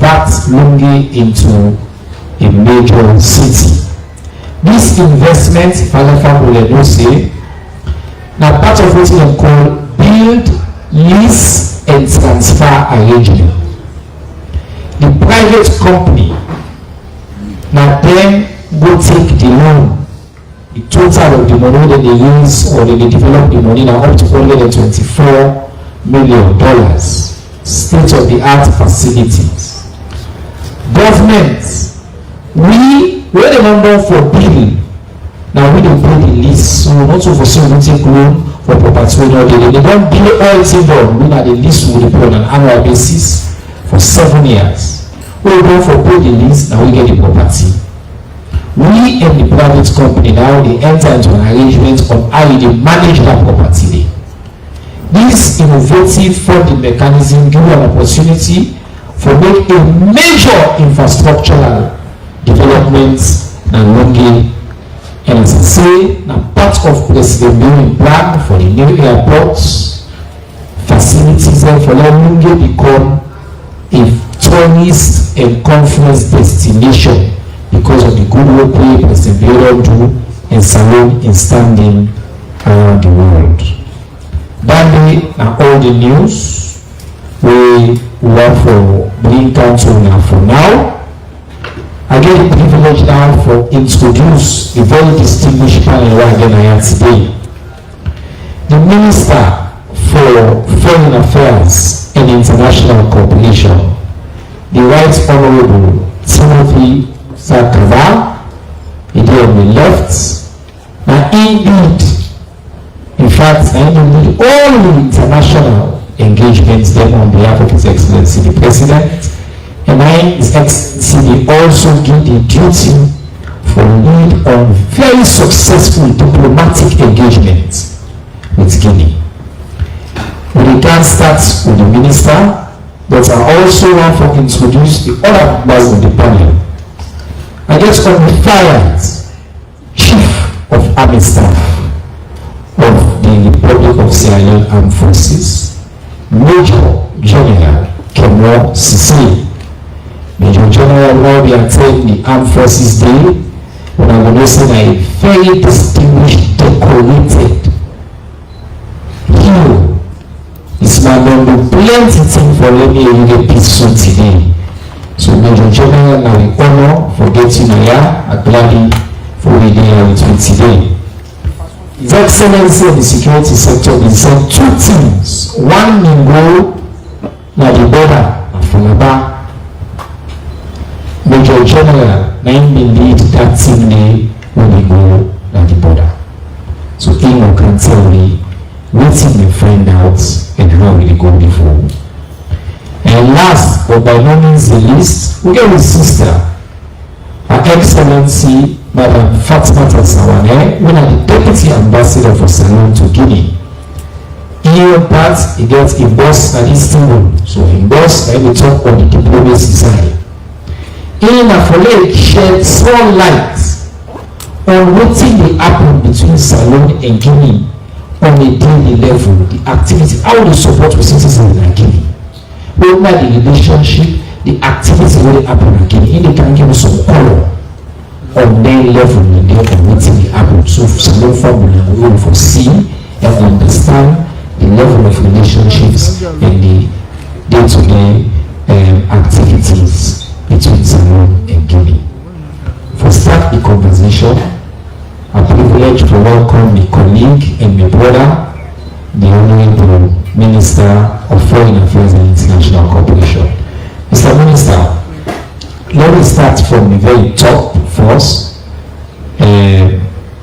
convert Lungi into a major city. This investment, Falafa will say, now part of what we call build, lease, and transfer arrangement. The private company now then go take the loan, the total of the money that they use or they develop the money now up to $124 million. State-of-the-art facilities. Government, we're the number for billing. Now we don't pay the lease, so not so for so we take loan for property when they don't bill all it's involved. We know the lease will be on an annual basis for 7 years. We go for pay the lease, now we get the property. We and the private company now they enter into an arrangement on how they manage that property. This innovative funding mechanism gives an opportunity for make a major infrastructural developments and Lungi. And as I say, now part of President Building Plan for the new airports, facilities and for Lungi become a tourist and conference destination because of the good work President Building do and Salon in standing around the world. That day, now all the news we want for bring council now for now. I get the privilege now for introduce a very distinguished panel again I have today. The Minister for Foreign Affairs and International Cooperation, the Right Honorable Timothy Zakava, he did on the left. Now indeed, in fact, I need all the international engagements then on behalf of His Excellency the President, and His Excellency also give the duty for lead on very successful diplomatic engagements with Guinea. We can start with the Minister, but I also want to introduce the other members of the panel. I just qualified Chief of Army Staff of the Republic of Sierra Leone Armed Forces, Major General Kemo Sisi. Major General will be attending the Armed Forces Day when I'm going to say a very distinguished, decorated hero. It's my number plenty thing for let me get peace soon today. So Major General, now the honor for getting here, I gladly for the day with you today. His Excellency of the security sector is said two things. One in go na the border and Falaba. Major General, nine will lead that team day when we go na the border. So Imo can tell me waiting we find out and how will go before. And last but by no means the least, we get his sister, Her Excellency Madam Fatima Tassawane, one of the Deputy Ambassador for Salon to Guinea. Here part, he gets a boss at his team. So in boss, I will talk on the diplomacy side. In a folate shed small light on what will happen between Salon and Guinea on a daily level, the activity, how they support with citizens in Guinea. Whether the relationship, the activity will happen in Guinea, and they can give us some color on their level in their community happen. So Salon formula we will foresee and understand the level of relationships and the day-to-day activities between Salon and Guinea. For start the conversation, I'm privileged to welcome my colleague and my brother, the Honorable Minister of Foreign Affairs and International Cooperation. Mr. Minister, let me start from the very top first.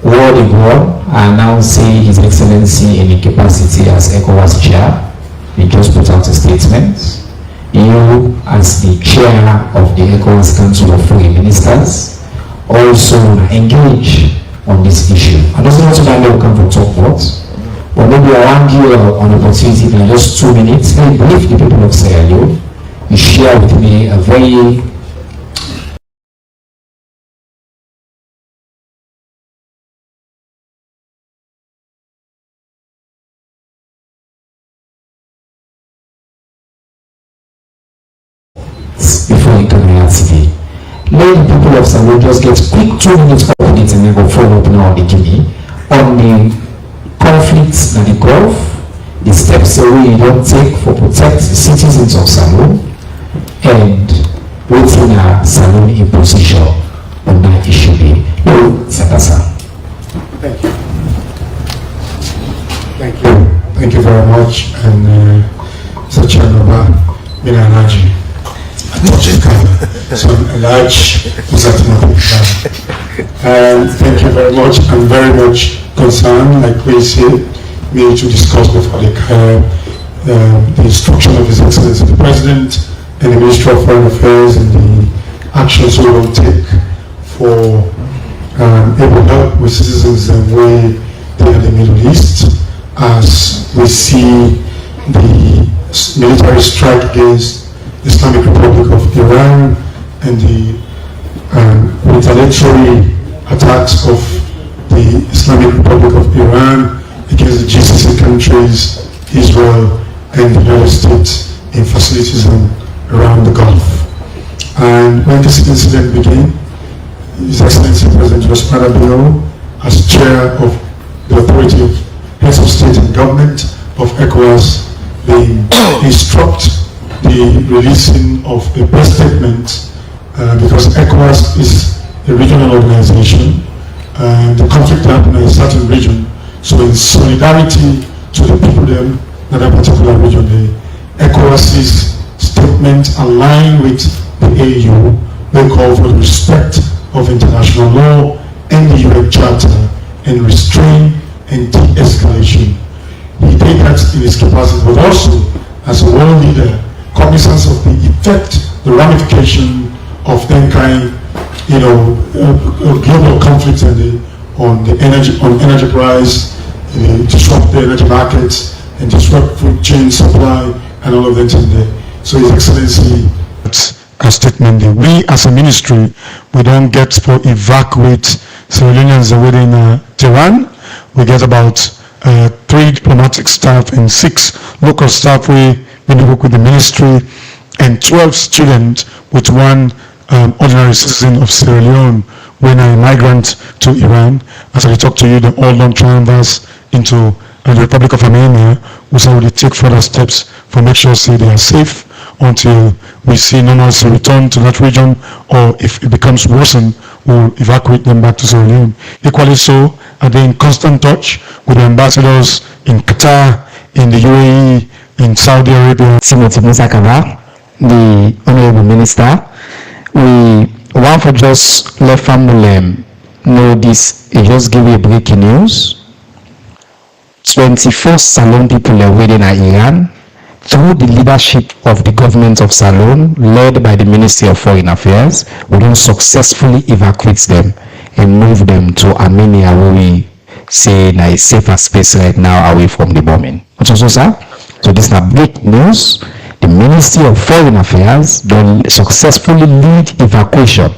World Igor announcing His Excellency in the capacity as ECOWAS Chair. He just put out a statement. You, as the Chair of the ECOWAS Council of Foreign Ministers, also engage on this issue. I don't know tonight they will come for talk words, but maybe I'll give you an opportunity in just 2 minutes. Very brief, the people of Sierra Leone, you share with me a very before capacity. Let the people of Salon just get quick 2 minutes updates and then go follow up now on the Guinea, on the conflicts in the Gulf, the steps away you don't take for protect the citizens of Salon, and waiting a Salon in position on that issue. No, Sakasa. Thank you. Thank you. Thank you very much. And Mr. Chairman, Minanaji. So large and thank you very much. I'm very much concerned, like we said, we need to discuss before the instruction of His Excellency the President and the Ministry of Foreign Affairs and the actions we will take for able help with citizens and way they are in the Middle East, as we see the military strike against the Islamic Republic of Iran and the retaliatory attacks of the Islamic Republic of Iran against the GCC countries, Israel and the United States in facilities around the Gulf. And when this incident began, His Excellency President Julius Maada Bio, as chair of the Authority of Heads of State and Government of ECOWAS, they instruct the releasing of a press statement because ECOWAS is a regional organization and the conflict happened in a certain region. So in solidarity to the people in that particular region, the ECOWAS's statement aligned with the AU. They call for the respect of international law and the UN Charter and restraint and de-escalation. He did that in his capacity, but also as a world leader, cognizance of the effect, the ramification of that kind, global conflicts and on energy price, disrupt the energy markets and disrupt food chain supply and all of that in there. So His Excellency, a statement that we as a ministry, we don't get to evacuate Sierra Leoneans within Tehran. We get about 3 diplomatic staff and 6 local staff. We work with the ministry and 12 students with 1 ordinary citizen of Sierra Leone when a migrant to Iran. As I talk to you, they all don't transverse into the Republic of Armenia. We say we take further steps for make sure they are safe until we see normalcy return to that region, or if it becomes worsened, we'll evacuate them back to Sierra Leone. Equally so, are they in constant touch with the ambassadors in Qatar, in the UAE, in Saudi Arabia? Timothy Musakava, the Honorable Minister, we want to just let family know this. It just give you a breaking news. 21st Salon people are waiting at Iran through the leadership of the government of Salon, led by the Ministry of Foreign Affairs. We don't successfully evacuate them and move them to Armenia, where we say in a safer space right now away from the bombing. What's also, sir? So this is a big news. The Ministry of Foreign Affairs don't successfully lead evacuation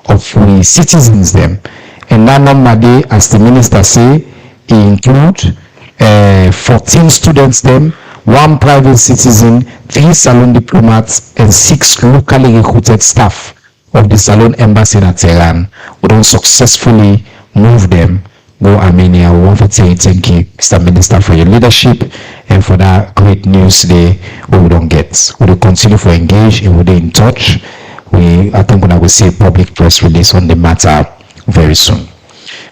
of the citizens them. And that number day, as the minister say, it include 14 students them, 1 private citizen, 3 Salon diplomats, and 6 locally recruited staff of the Salon embassy in Tehran. We don't successfully move them go Armenia. We want to say thank you, Mr. Minister, for your leadership and for that great news today we don't get. We will continue to engage and we'll be in touch. I think when I will see a public press release on the matter very soon.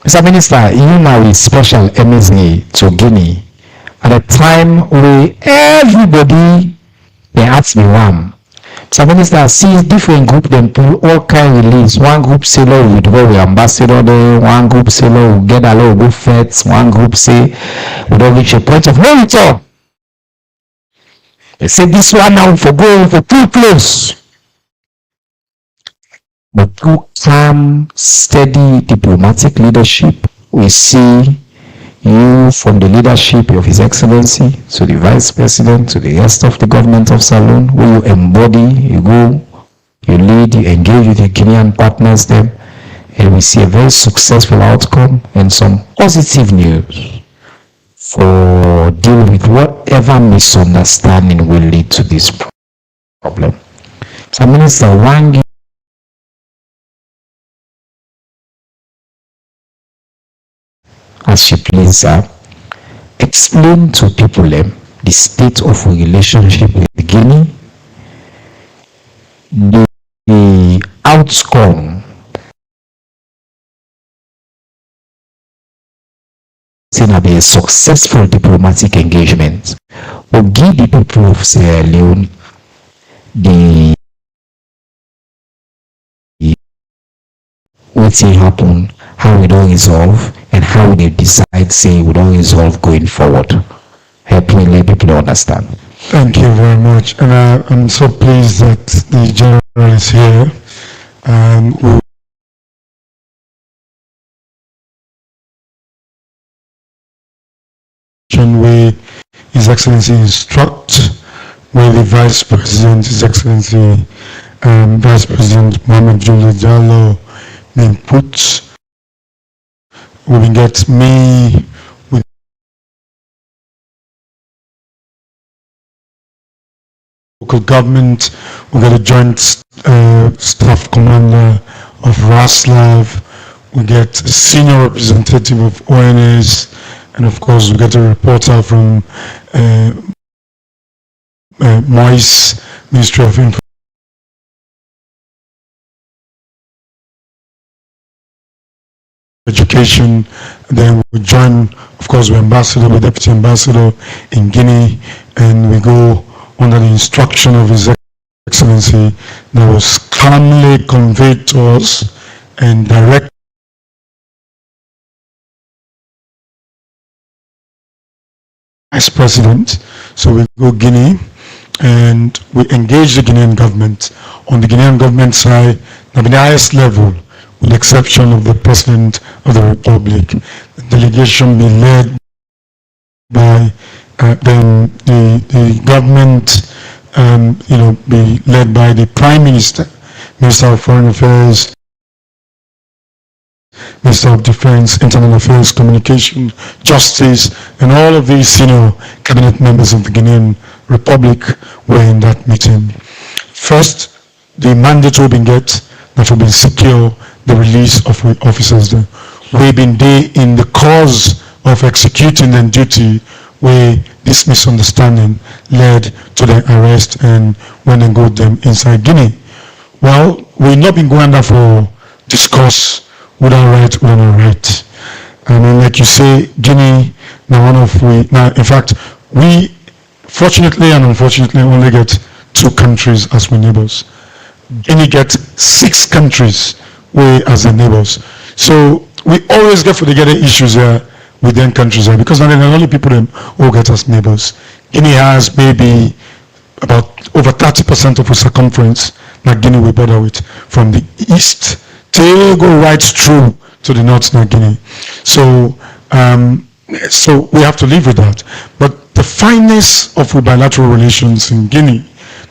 Mr. Minister, you now is special embassy to Guinea at a time where everybody they ask me one. Mr. Minister, see different group them pull all kind of release. One group say we withdraw with ambassador there, one group say we get a lot of good feds, one group say we don't reach a point of no return. They say this one now for going for too close. But through calm, steady diplomatic leadership, we see you from the leadership of His Excellency to the Vice President to the rest of the government of Salon, where you embody, you go, you lead, you engage with your Guinean partners them, and we see a very successful outcome and some positive news for dealing with whatever misunderstanding will lead to this problem. So Minister Wangi leadership, please explain to people the state of relationship with Guinea, the outcome to be a successful diplomatic engagement will give the people of Sierra Leone the what will happen, how we don't resolve, and how they decide, say, we don't resolve going forward. Help me let people understand. Thank you very much. And I'm so pleased that the General is here. Where His Excellency instruct, where the Vice President, His Excellency Vice President Mohamed Julius Jallo being put, we will get me with local government, we get a joint staff commander of RASLAV, we get a senior representative of ONS, and of course we get a reporter from MOIS, Ministry of Information. Education. Then we join, of course, the ambassador, the deputy ambassador in Guinea, and we go under the instruction of His Excellency that was calmly conveyed to us and direct Vice President. So we go Guinea and we engage the Guinean government. On the Guinean government side, at the highest level, with the exception of the President of the Republic, the delegation be led by the government, be led by the Prime Minister, Minister of Foreign Affairs, Minister of Defense, Internal Affairs, Communication, Justice, and all of these senior cabinet members of the Guinean Republic were in that meeting. First, the mandate will be get that will be secure the release of officers. We've been there in the cause of executing their duty where this misunderstanding led to their arrest and when they got them inside Guinea. Well, we've not been going there for discourse without right, without no right. I mean, like you say, Guinea, in fact, we fortunately and unfortunately only get 2 countries as we neighbors. Guinea gets 6 countries as their neighbors. So we always get for the getting issues there with them countries there because they're the only people who get us neighbors. Guinea has maybe about over 30% of the circumference that Guinea we border with from the east till go right through to the north of Guinea. So so we have to live with that. But the fineness of bilateral relations in Guinea,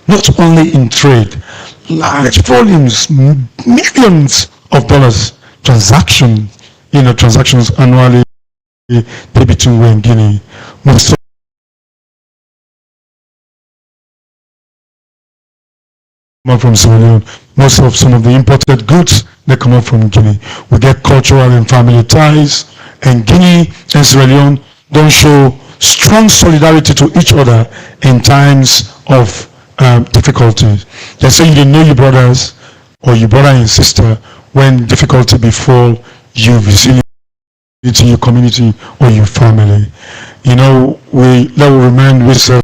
not only in trade, large volumes, millions of dollars transactions annually between we and Guinea. Most come from Sierra Leone. Most of some of the imported goods they come up from Guinea. We get cultural and family ties, and Guinea and Sierra Leone don't show strong solidarity to each other in times of difficulties. They say you didn't know your brothers or your brother and sister when difficulty befall you, vicinity, your community or your family. That will remind ourselves.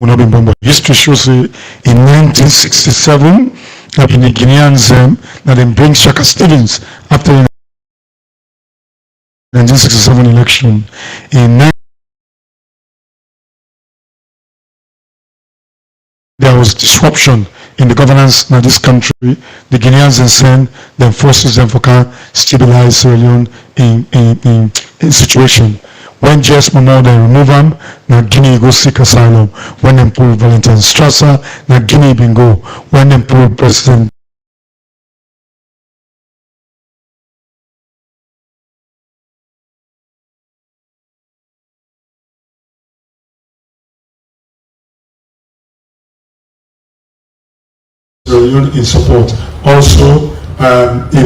Will not be born, but history shows in 1967 in the Guineans that they bring Shaka Stevens after the 1967 election. There was disruption in the governance in this country. The Guineans send them forces them for can stabilize Sierra Leone in situation. When JS Momo they remove them, now Guinea go seek asylum. When they pull Valentine Strasser, now Guinea bin go. When they pull President in support. Also, we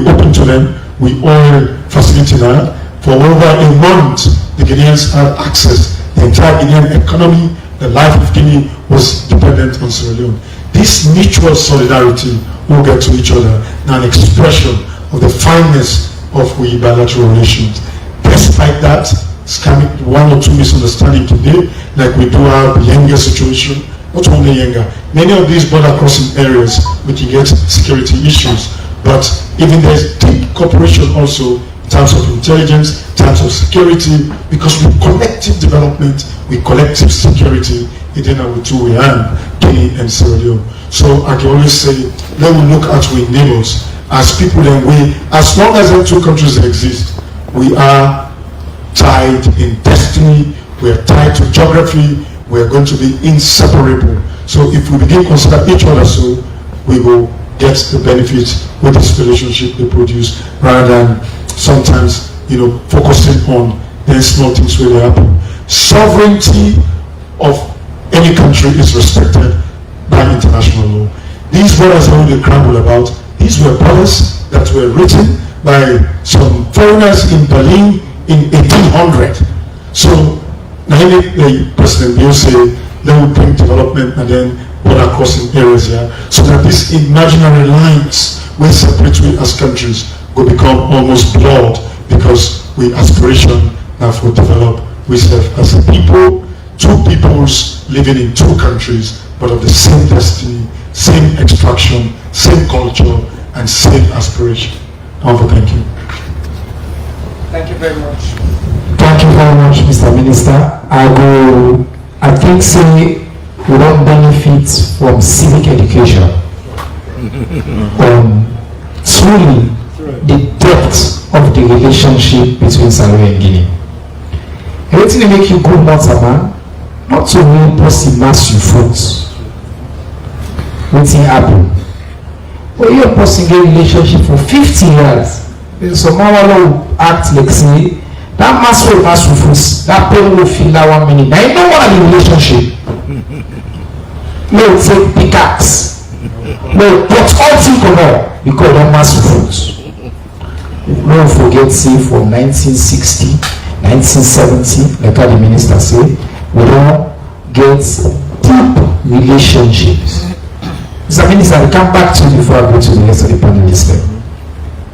open to them, we oil facility now. For over a month, the Guineans had access. The entire Guinean economy, the life of Guinea was dependent on Sierra Leone. This mutual solidarity will get to each other, now an expression of the fineness of we bilateral relations. Despite that, scamming one or two misunderstandings today, like we do have the Yenga situation, not only Yenga, many of these border crossing areas, we can get security issues, but even there's deep cooperation also in terms of intelligence, in terms of security, because with collective development, with collective security, then I will do we have Guinea and Sierra Leone. So I can always say, let me look at we neighbors as people, and we, as long as the two countries exist, we are tied in destiny, we are tied to geography, we are going to be inseparable. So if we begin to consider each other so, we will get the benefits with this relationship they produce, rather than sometimes, focusing on the small things really happen. Sovereignty of any country is respected by international law. These borders are only crumble about. These were borders that were written by some foreigners in Berlin in 1800. So now the President Bio say, let me bring development and then border crossing areas here, so that these imaginary lines will separate we as countries will become almost blurred, because we aspiration now for develop we serve as a people, two peoples living in two countries, but of the same destiny, same extraction, same culture, and same aspiration. Thank you. Thank you very much. Thank you very much, Mr. Minister. I think say we don't benefit from civic education. Truly, the depth of the relationship between Sierra Leone and Guinea. Everything they make you good, not a man, not to real person mass you fruits. What's happen? When you person get relationship for 50 years, so now will act like say that mass you fruits, that pain will feel that 1 minute. Now you don't want the relationship. No, take pickaxe. No, but all think of all because that mass fruits. Don't forget, say from 1960, 1970, like how the minister said, we don't get deep relationships. Mr. Minister, I come back to you before I go to the rest of the panelists.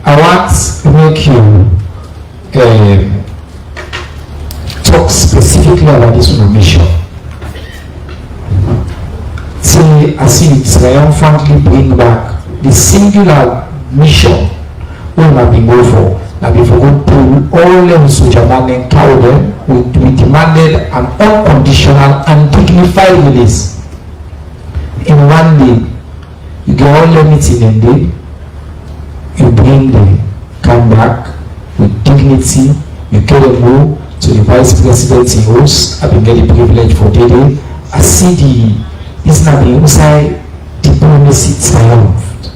I want to make you talk specifically about this mission. See, I see Israel frankly bring back the singular mission we have been going for. That we forgot pull all them Sujaman and cow them, we demanded an unconditional and dignified release. In one day, you get all the meeting and day, you bring them, come back with dignity, you get them go to the Vice President in host. I've been getting privilege for today. I see it's not the inside diplomacy triumphed.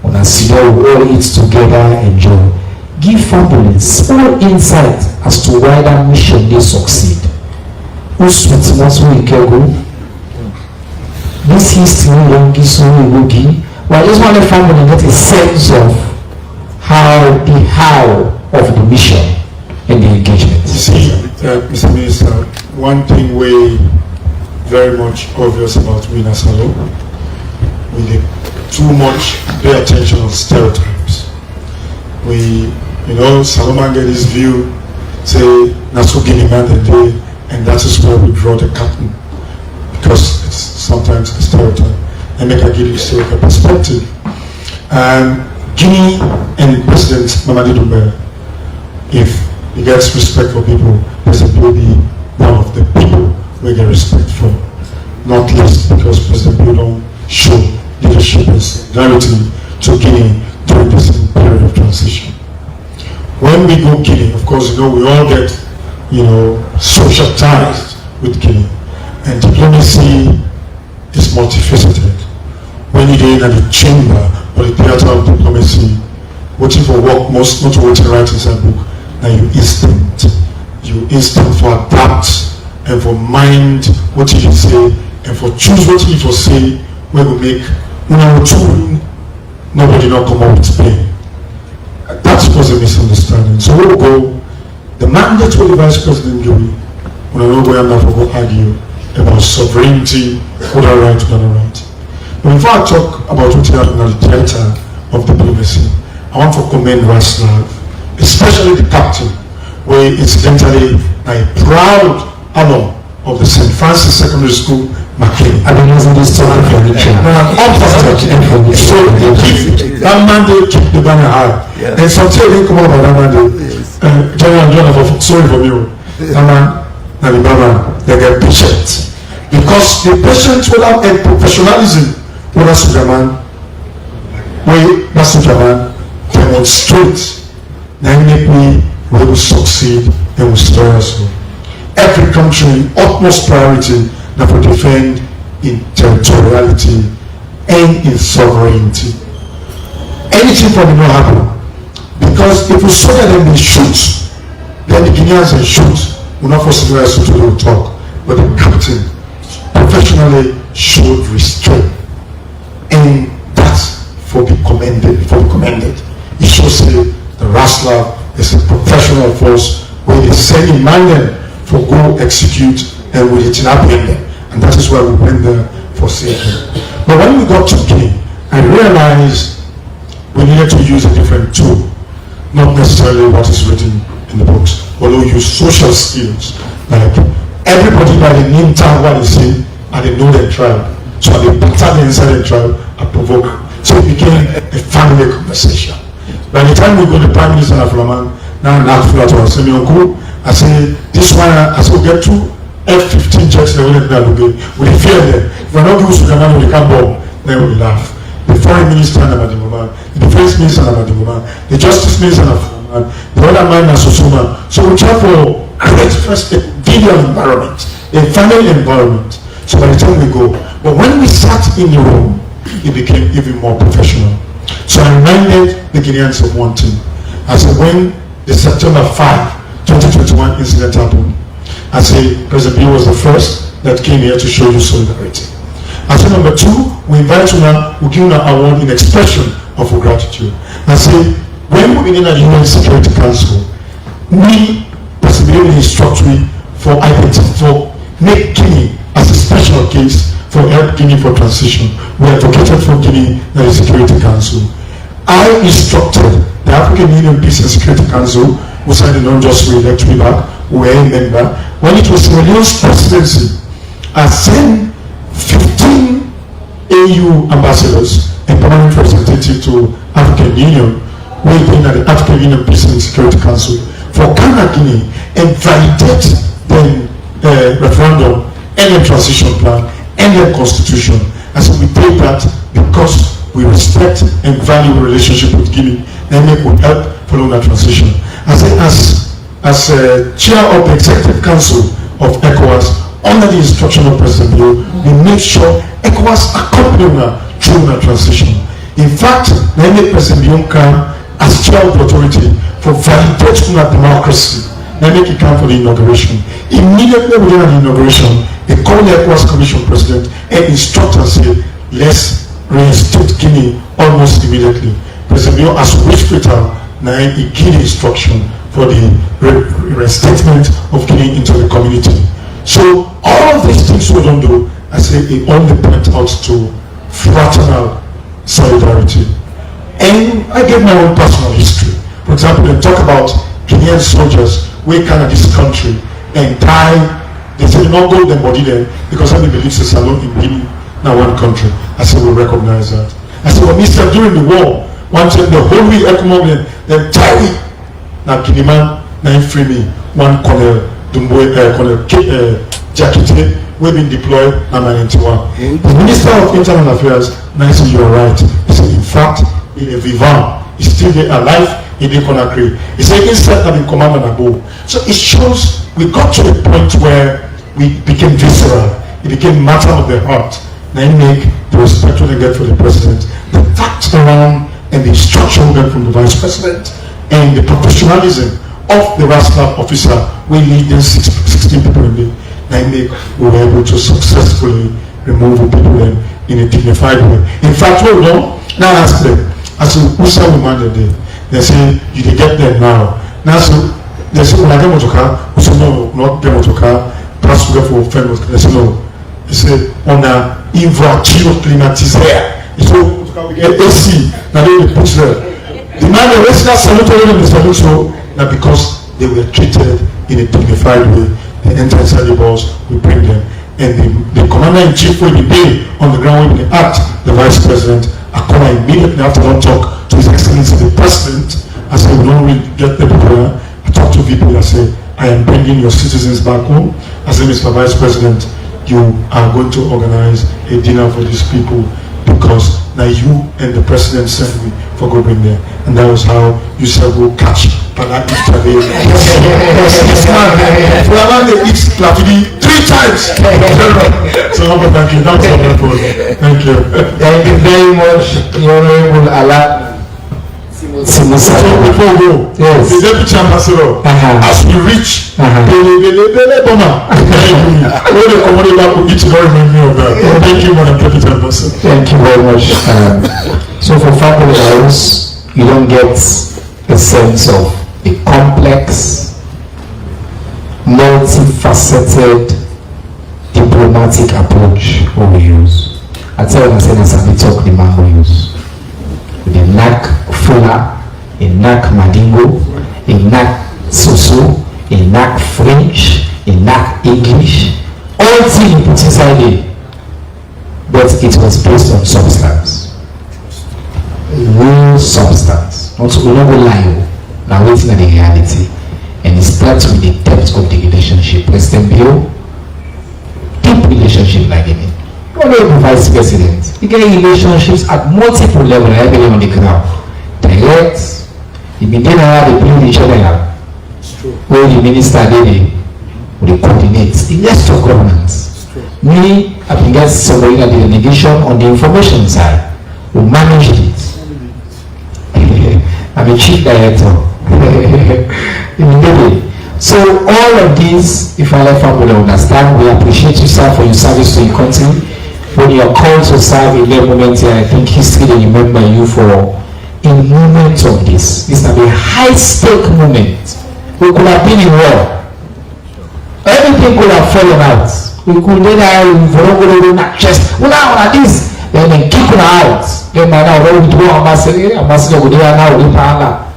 When I see all it together, enjoy. Give families all insight as to why that mission they succeed. Who's we can go? This history long is so we give. Well, I just want the family to get a sense of how of the mission and the engagement. You see, Mr. Minister, one thing we very much obvious about we Nasalo, we did too much pay attention on stereotypes. We, Salomon get his view, say, Nasu Guinea man the day, and that is where we draw the curtain, because it's sometimes a stereotype. And make a give you historical perspective. Guinea and President Mamadi Doumbouya, if he gets respect for people, President will be one of the people we get respect for. Not least because President Bio don't show leadership and solidarity to Guinea during this period of transition. When we go Guinea, of course, we all get, social ties with Guinea. And diplomacy is multifaceted. When you get in the chamber or the theater of diplomacy, waiting for work, most not waiting right inside book, now you instant for adapt and for mind what you say and for choose what you for say when we make nobody not come up with pain. That was a misunderstanding. So we'll go. The mandate for the Vice President Joey, when I know where I'm not going to argue about sovereignty, whether right or not right. But before I talk about what happened at the theater of diplomacy, I want to commend Raslav, especially the captain, where incidentally a proud alum of the St. Francis Secondary School, McKinney. I've been using this term for the chair. So that mandate keep the banner high. Yeah. And sometimes they come up with that mandate. General John, sorry for you. That man, they get patient. Because the patient without a professionalism, without Sugarman, demonstrate, then make me we will succeed and will stir us. Every country, utmost priority that will defend in territoriality and in sovereignty. Anything will not happen. Because if we saw that they shoot, then the Guineans and shoot will not force the rest to do talk. But the captain professionally showed restraint. And that's for be commended. It shows the Raslav is a professional force where they send in man for go execute and with it not bring them. And that is why we went there for safety. But when we got to Guinea, I realized we needed to use a different tool, not necessarily what is written in the books, although use social skills. Like everybody by the name tag what they say and they know their tribe. So they pattern inside their tribe and provoke. So it became a family conversation. By the time we go to the Prime Minister of Laman, now I say, I say, this one, I say, we get two F-15 jets, we fear them. If we're not going to Sugarman, we can't bomb, then we laugh. The Foreign Minister, the Defense Minister, the Justice Minister, the other man, Susuma. So we try for create first a video environment, a family environment. So by the time we go, but when we sat in the room, it became even more professional. So I reminded the Guineans of one thing. I said, when the September 5, 2021 incident happened, I said, President Bio was the first that came here to show you solidarity. I said, number two, we invite you now, we give you an award in expression of our gratitude. I said, when we begin at the UN Security Council, we possibly instruct me for make Guinea as a special case for help Guinea for transition. We advocated for Guinea in the Security Council. I instructed the African Union Peace and Security Council, who signed the non-just re-elect me back, who were a member. When it was Sierra Leone's presidency, I sent 15 AU ambassadors and permanent representative to African Union, waiting at the African Union Peace and Security Council for Ghana, Guinea, and validate the referendum and the transition plan and the constitution. And so we did that because we respect and value the relationship with Guinea, and it will help follow that transition. As chair of the Executive Council of ECOWAS, under the instruction of President Bio, we make sure ECOWAS accompany through that transition. In fact, they make President Bio come as chair of the authority for validating that democracy. They make it come for the inauguration. Immediately within the inauguration, they call the ECOWAS Commission President and instruct and say, let's reinstate Guinea almost immediately. President Bio has wished Freetown, now he gave instruction for the reinstatement of Guinea into the community. So all of these things we don't do, I say it only point out to fraternal solidarity. And I gave my own personal history. For example, they talk about Guinean soldiers who come to this country and die. They say not go them body there because everybody believes it's alone in Guinea, not one country. I said we recognize that. I said, well, Mr. during the war, one time the whole week economic, then tie we. Now Guinea man, now free me. One Colonel Colonel Jakite, we've been deployed in 1991. The Minister of Internal Affairs, now said you're right. He said, in fact, in a vivant, he's still there alive in the Conakry. He said, instead of in command and above. So it shows we got to a point where we became visceral. It became matter of the heart. Now make the respect we get for the president, the facts around and the instruction we get from the vice president, and the professionalism of the Raslav officer, we lead them 16 people in the. Now make we were able to successfully remove people in a dignified way. In fact, what we don't now ask them, as who say we man they say you can get there now. Now so they say when I get motoka, we say no, not get motoka, perhaps we go for famous. They say no. They say on a voiture climatisée. So we get AC. Now they put there. The man the rest of the salute so that because they were treated in a dignified way. The anti-salibals, we bring them. And the commander-in-chief will be there on the ground when they act, the vice president. I come immediately after I talk to His Excellency the President. I say, we don't really get the people. I talk to people, I say, I am bringing your citizens back home. I say, Mr. Vice President, you are going to organize a dinner for these people because now you and the President sent me for go bring them. And that was how you said go catch Pada Iftabe. This man, Fulama they eat Lafidi 3 times. So thank you. That was wonderful. Thank you. Thank you very much, Honorable Allah. So before we go, yes. the Deputy Ambassador, as we reach, Thank you, Madam Deputy Ambassador. Thank you very much. So for family house, you don't get a sense of the complex, multifaceted diplomatic approach we use. I tell you, I said, as I talk, the man we use. The NAC Fula, a NAC Madingo, a NAC Soso, a NAC French, a NAC English, all things you put inside it. But it was based on substance. Real substance. Not we don't go lie, now waiting at the reality. And it starts with the depth of the relationship. President Bio, deep relationship like it. Honorable Vice President, you get relationships at multiple levels, everything on the ground. Direct, you begin how they build each other up. Where the minister did they coordinate the rest of governance. Me, I can get somebody at the delegation on the information side. We managed it. I'm a chief director. So all of these, if I let family understand, we appreciate you, sir, for your service to your country. When you are called to serve in that moment here, I think history will remember you for a moment of this. This is a high-stake moment. We could have been in war. Everything could have fallen out. We could then have chest. Well, now like this, then they kick it out. Then now we do ambassador go there now we power.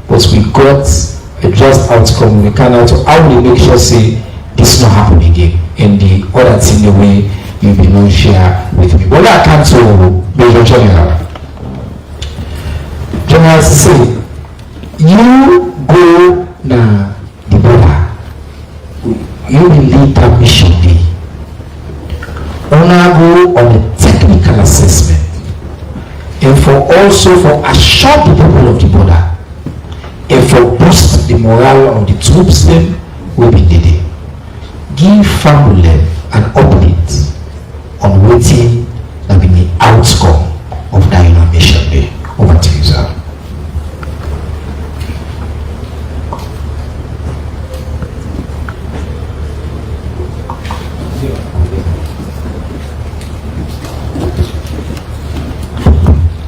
But we got a just outcome. We cannot. How will we make sure say this not happen again? And the other thing the way you will not share with me. But I come to Major General. General say, you go na the border. You will lead that mission day. Honor go on the technical assessment. And for also for assure the people of the border. And for boost the morale of the troops them will be needed. Give family an update on waiting and be the outcome of that mission day. Over to you, sir.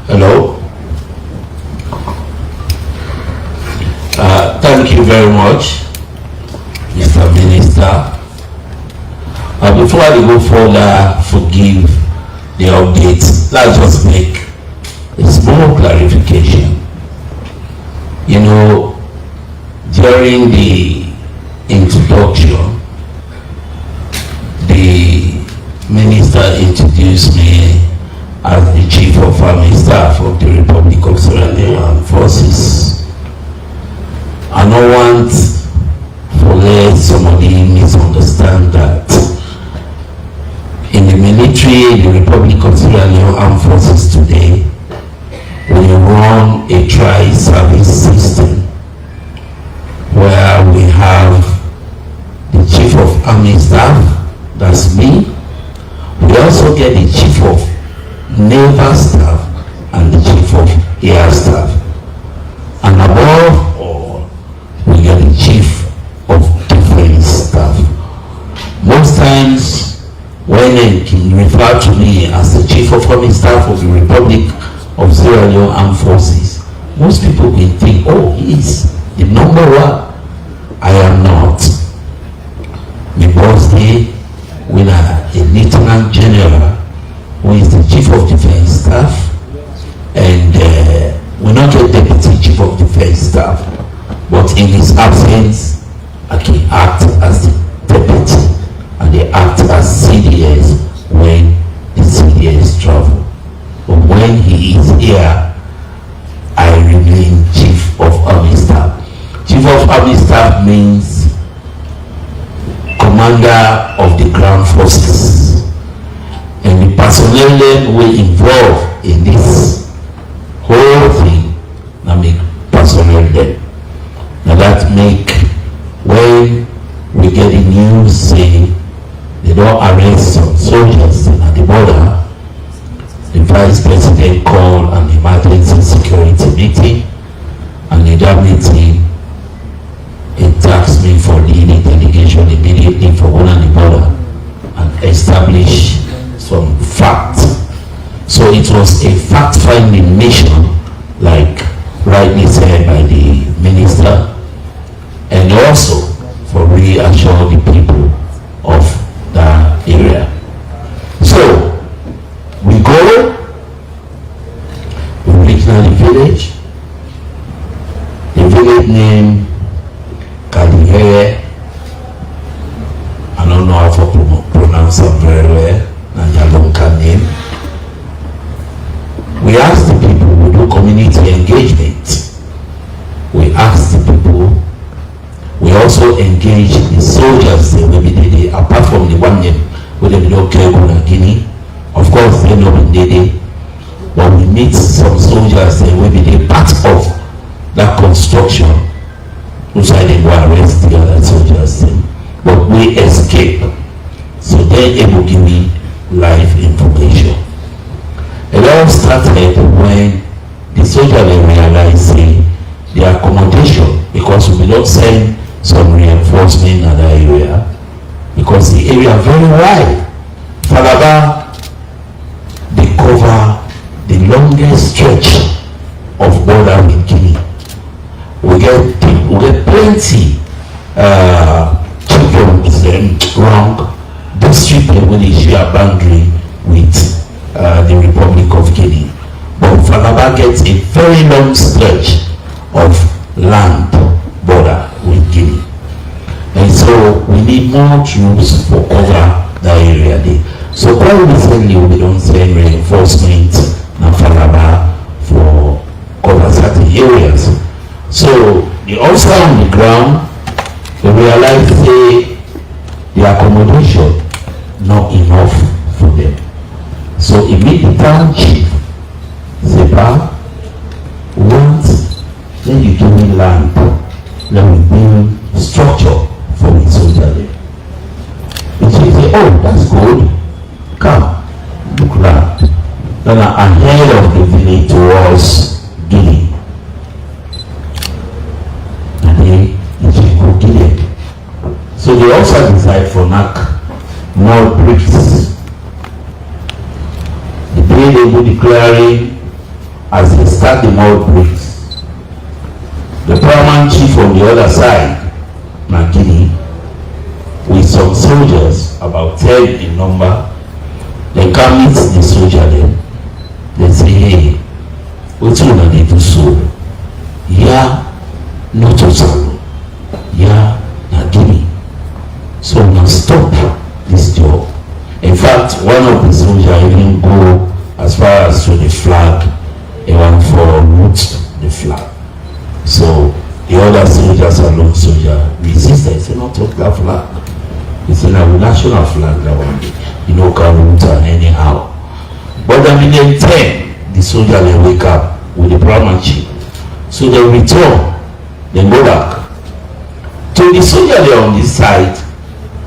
Hello. Thank you very much, Mr. Minister. Before I go further, forgive the updates. Let's just make a small clarification. You know, during the introduction, the minister introduced me as the Chief of Army Staff of the Republic of Sierra Leone Forces. I don't want for let somebody misunderstand that in the military, the Republic of Sierra Leone Armed Forces today, we run a tri-service system where we have the Chief of Army Staff, that's me. We also get the Chief of Naval Staff and the Chief of Air Staff. And above all, we get the Chief of Defense Staff. Most times, when CNN can refer to me as the Chief of Army Staff of the Republic of Sierra Leone Armed Forces, most people will think, oh, he is the number one. I am not. My birthday, when a Lieutenant General, who is the Chief of Defense Staff, and we not get Deputy Chief of Defense Staff, but in his absence, I can act as the Deputy, and they act as CDS when the CDS travel. But when he is here, I remain Chief of Army Staff. Chief of Army Staff means Commander of the Ground Forces. And the personnel we involved in this whole thing, I make personnel them. Now that make, when we get the news saying they don't arrest some soldiers at the border, the Vice President called an emergency security meeting, and in that meeting, he tasked me for leading delegation immediately for going on the border and establish some facts. So it was a fact-finding mission, like rightly said by the minister, and also for reassure the people of that area. So we go, we reach now the village. The village name Kadihere, I don't know how to pronounce it very well, Nanjalonka name. We ask the people, we do community engagement. We ask the people, we also engage the soldiers they will be there, apart from the one name, where they don't care about Guinea. Of course, they know in Dede, but we meet some soldiers they will be there, part of that construction, which I didn't go arrest the other soldiers, but we escape. So they're able to give me live information. It all started when the soldiers realized the accommodation, because we don't send some reinforcement in that area, because the area very wide. Falaba, they cover the longest stretch of border with Guinea. We get plenty chiefdoms wrong district when they share boundary with the Republic of Guinea. But Falaba gets a very long stretch of land border with Guinea. And so we need more troops for cover that area there. So quite recently we don't send reinforcement in Falaba for cover certain areas. So the officer on the ground, they realize the accommodation not enough for them. So he meet the town chief, say, "Pa, once then you give me land, let me build structure for the soldier there." The chief say, "Oh, that's good. Come, look land." Then ahead of the village towards Guinea. So they also decide for knock more bricks. The day they go declaring, as they start the more bricks, the paramount chief on the other side, Guinea, with some soldiers, about 10 in number, they come meet the soldier then. They say, "Hey, what's one of they do so? Yeah, not to Salo. Yeah, Guinea. So now stop this job." In fact, one of the soldiers even go as far as to the flag, he want for root the flag. So the other soldiers alone soldier resisted. He said, "Not touch that flag." He said, "Now national flag that one, you know, can root anyhow." But I mean, then 10, the soldier they wake up with the paramount chief. So they return, they go back. So the soldier they on this side,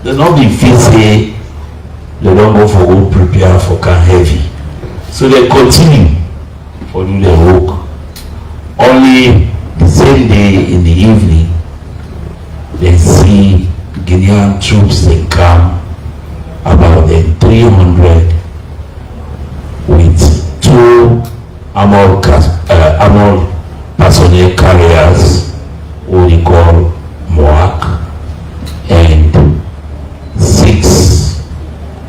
they not be fit say they don't go for good prepare for can heavy. So they continue for do their work. Only the same day in the evening, they see Guinean troops they come about them 300 with 2 armored personnel carriers, what we call MOAC, and 6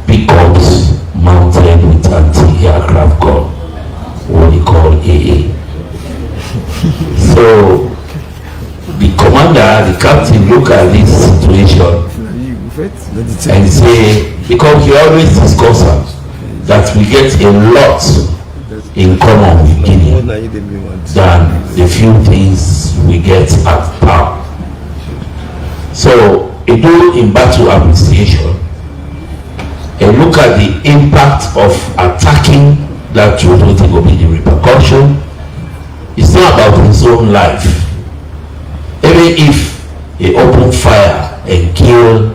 pickups mounted with anti-aircraft gun, what we call AA. So the commander, the captain, look at this situation and say, because he always discusses that we get a lot in common with Guinea than the few things we get at PAM. So, in battle appreciation, and look at the impact of attacking that you don't think will be the repercussion. It's not about his own life. Even if he open fire and kill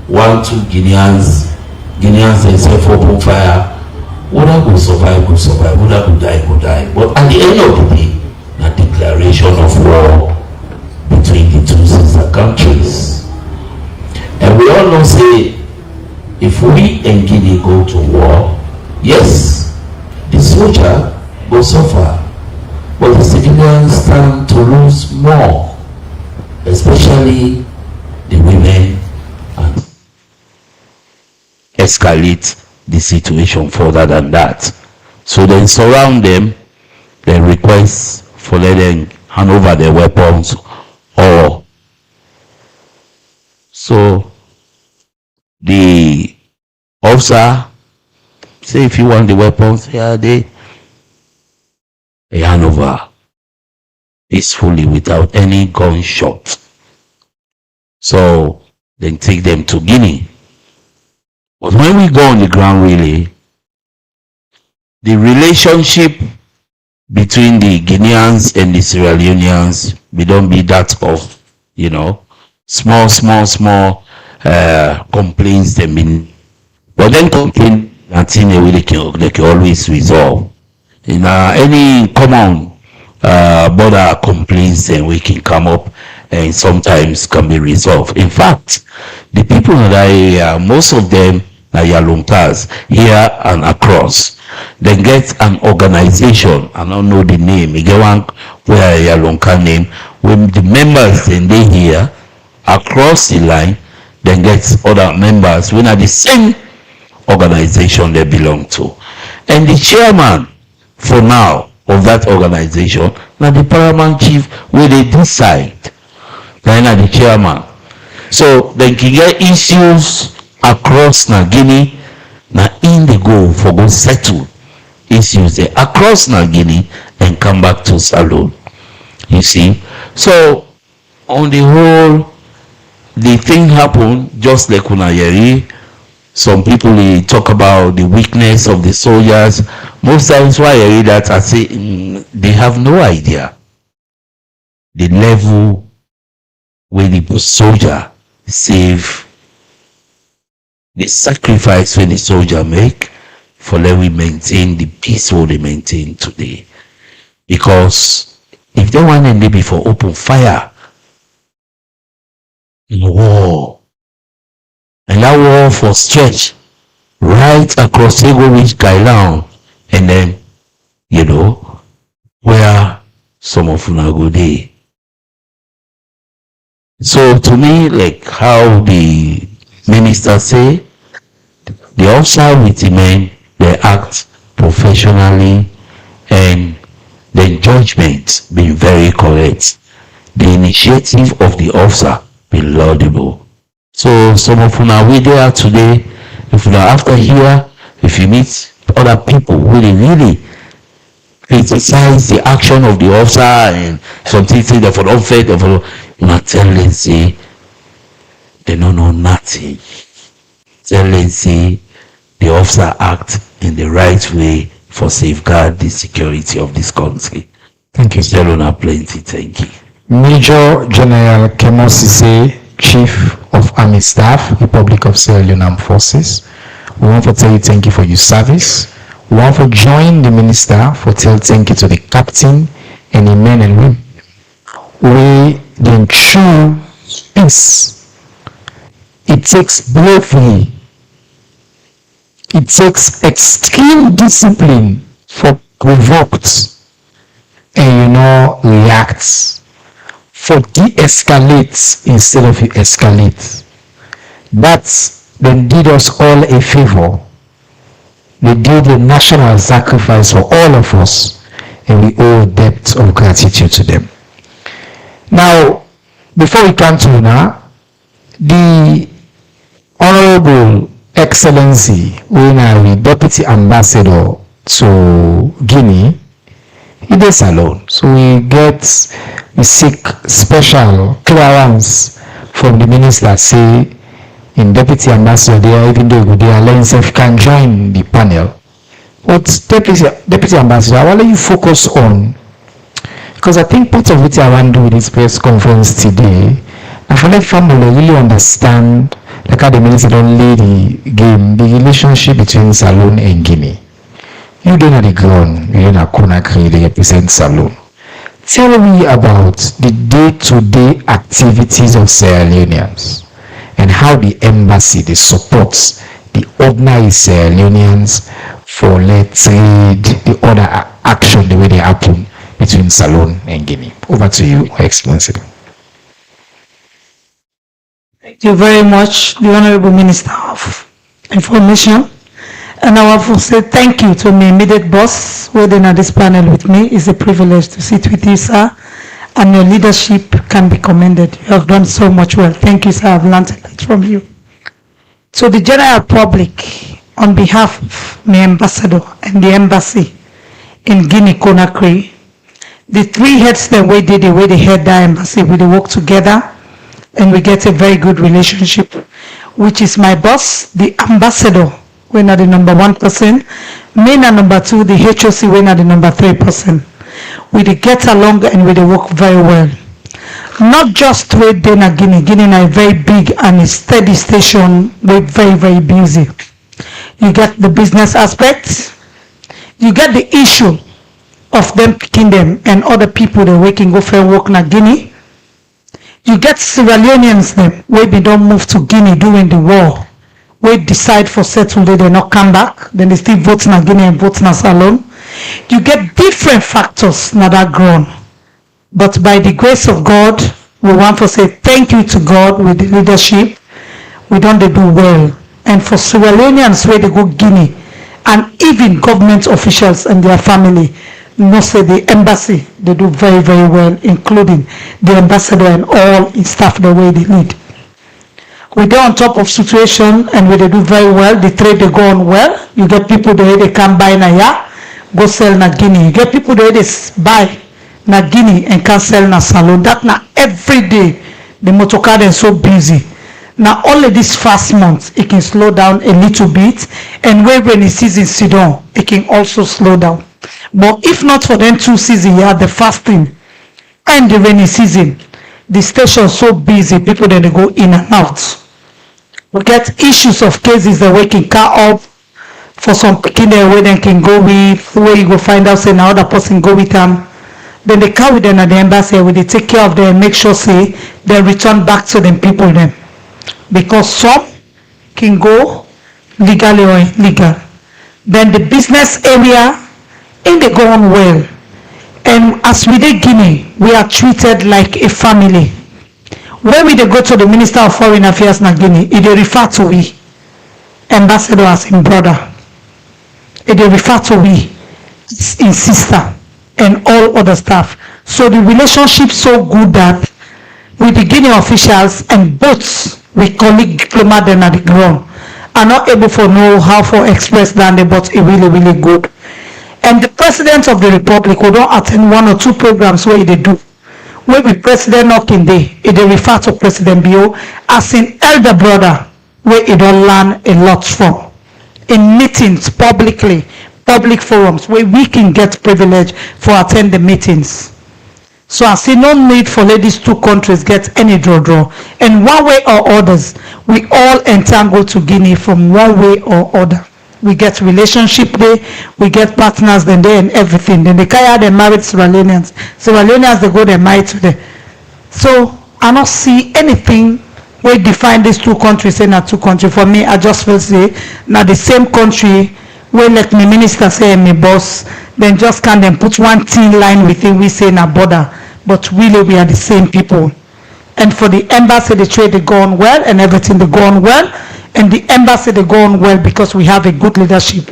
1-2 Guineans themselves open fire, whether go survive, whether go die. But at the end of the day, a declaration of war between the two sister countries. And we all know, say, if we and Guinea go to war, yes, the soldier will suffer, but the civilians stand to lose more, especially the women, and escalate the situation further than that. So then surround them, then request for let them hand over their weapons, or so the officer say, if you want the weapons, here they hand over peacefully without any gunshot. So then take them to Guinea. But when we go on the ground, really, the relationship between the Guineans and the Sierra Leoneans, we don't be that of, small complaints they mean. But then complain that in a way they can always resolve. In any common border complaints, then we can come up and sometimes can be resolved. In fact, the people in that area, most of them are Yalunkas here and across. They get an organization, I don't know the name, you get one where Yalunka name, when the members then they here across the line, then get other members when are the same organization they belong to. And the chairman for now of that organization, now the paramount chief where they decide, then are the chairman. So they can get issues across na Guinea, na in the go for go settle issues there across na Guinea and come back to Salon. You see? So on the whole, the thing happened just like Unayeri. Some people talk about the weakness of the soldiers. Most times why I read that, I say they have no idea the level where the soldier save, the sacrifice when the soldier make for let we maintain the peace what they maintain today. Because if they want to be for open fire in war, and that war for stretch right across Ego Ridge, Kailan, and then where some of them go there. So to me, like how the minister say, the officer with the men, they act professionally and the judgment being very correct. The initiative of the officer been laudable. So some of you are with there today. If you are after here, if you meet other people who really criticize the action of the officer and something say that for unfair, you not tell them say they don't know nothing. Tell them say the officer act in the right way for safeguard the security of this country. Thank you. Tell on plenty. Thank you. Major General Kemo Sise, Chief of Army Staff, Republic of Sierra Leone Armed Forces. We want to tell you thank you for your service. We want to join the minister for tell thank you to the captain and the men and women. We then choose peace. It takes bravery it takes extreme discipline for provoked and reacts, for de-escalate instead of escalate. But they did us all a favor. They did a national sacrifice for all of us, and we owe a debt of gratitude to them. Now, before we come to now, the Honorable Excellency, Winari, Deputy Ambassador to Guinea, he is alone. So we seek special clearance from the minister, say, in Deputy Ambassador there, even though they are himself can join the panel. But Deputy Ambassador, I want you focus on, because I think part of what I want to do with this press conference today, I feel like family really understand, like how the minister don't lead the game, the relationship between Salone and Guinea. You don't know the ground, you know Conakry, they represent Salone. Tell me about the day-to-day activities of Sierra Leoneans and how the embassy supports the ordinary Sierra Leoneans for let's trade, the other action, the way they happen between Salone and Guinea. Over to you, Excellency. Thank you very much, the Honorable Minister of Information. And I want to say thank you to my immediate boss, waiting at this panel with me. It's a privilege to sit with you, sir. And your leadership can be commended. You have done so much well. Thank you, sir. I've learned a lot from you. To the general public, on behalf of my ambassador and the embassy in Guinea-Conakry, the three heads the way they head that embassy, we work together and we get a very good relationship, which is my boss, the ambassador, when are the number 1 person, me na number 2, the HOC when are the number 3 person. We get along and we work very well. Not just trade in Guinea. Guinea is a very big and a steady station. We're very, very busy. You get the business aspect. You get the issue of them picking them and other people that we can go for work in Guinea. You get Sierra Leoneans them where they don't move to Guinea during the war. We decide for settle they not come back, then they still vote in Guinea and vote in Salone. You get different factors now that grown. But by the grace of God, we want to say thank you to God with the leadership. We don't do well. And for Sierra Leoneans where they go Guinea, and even government officials and their family, say the embassy, they do very, very well, including the ambassador and all its staff the way they lead. We go on top of situation and we do very well. The trade they go on well. You get people there they can buy na go sell na Guinea. You get people there they buy na Guinea and can sell na Salone. That na every day the motorcar is so busy. Now only this first month it can slow down a little bit, and when rainy season sit down, it can also slow down. But if not for them 2 seasons, the fasting and the rainy season, the station so busy, people then they go in and out. We get issues of cases that we can car up for some picking there where they can go with, where you go find out say another person go with them. Then they carry them at the embassy where they take care of them and make sure say they return back to them people then. Because some can go legally or illegal. Then the business area, and they go on well. And as we did Guinea, we are treated like a family. When we go to the Minister of Foreign Affairs in Guinea, they refer to we, ambassador as in brother. They refer to we in sister and all other staff. So the relationship so good that with the Guinea officials and both with colleague diplomat and at the ground are not able to know how to express that, but it really, really good. And the President of the Republic will don't attend 1 or 2 programs where they do. Where the President knocking day, they refer to President Bio as an elder brother, where he don't learn a lot from. In meetings, publicly, public forums, where we can get privilege for attend the meetings. So I see no need for let these 2 countries get any draw. And one way or others, we all entangle to Guinea from one way or other. We get relationship there, we get partners then there and everything. Then they carry they married Sierra Leoneans. Sierra Leoneans they go they married to them. So I don't see anything we define these two countries say na two countries. For me, I just feel say na the same country wey let me minister say me boss, then just can then put one thin line within we say na border, but really we are the same people. And for the embassy, the trade they go on well and everything they go on well, and the embassy they go on well because we have a good leadership.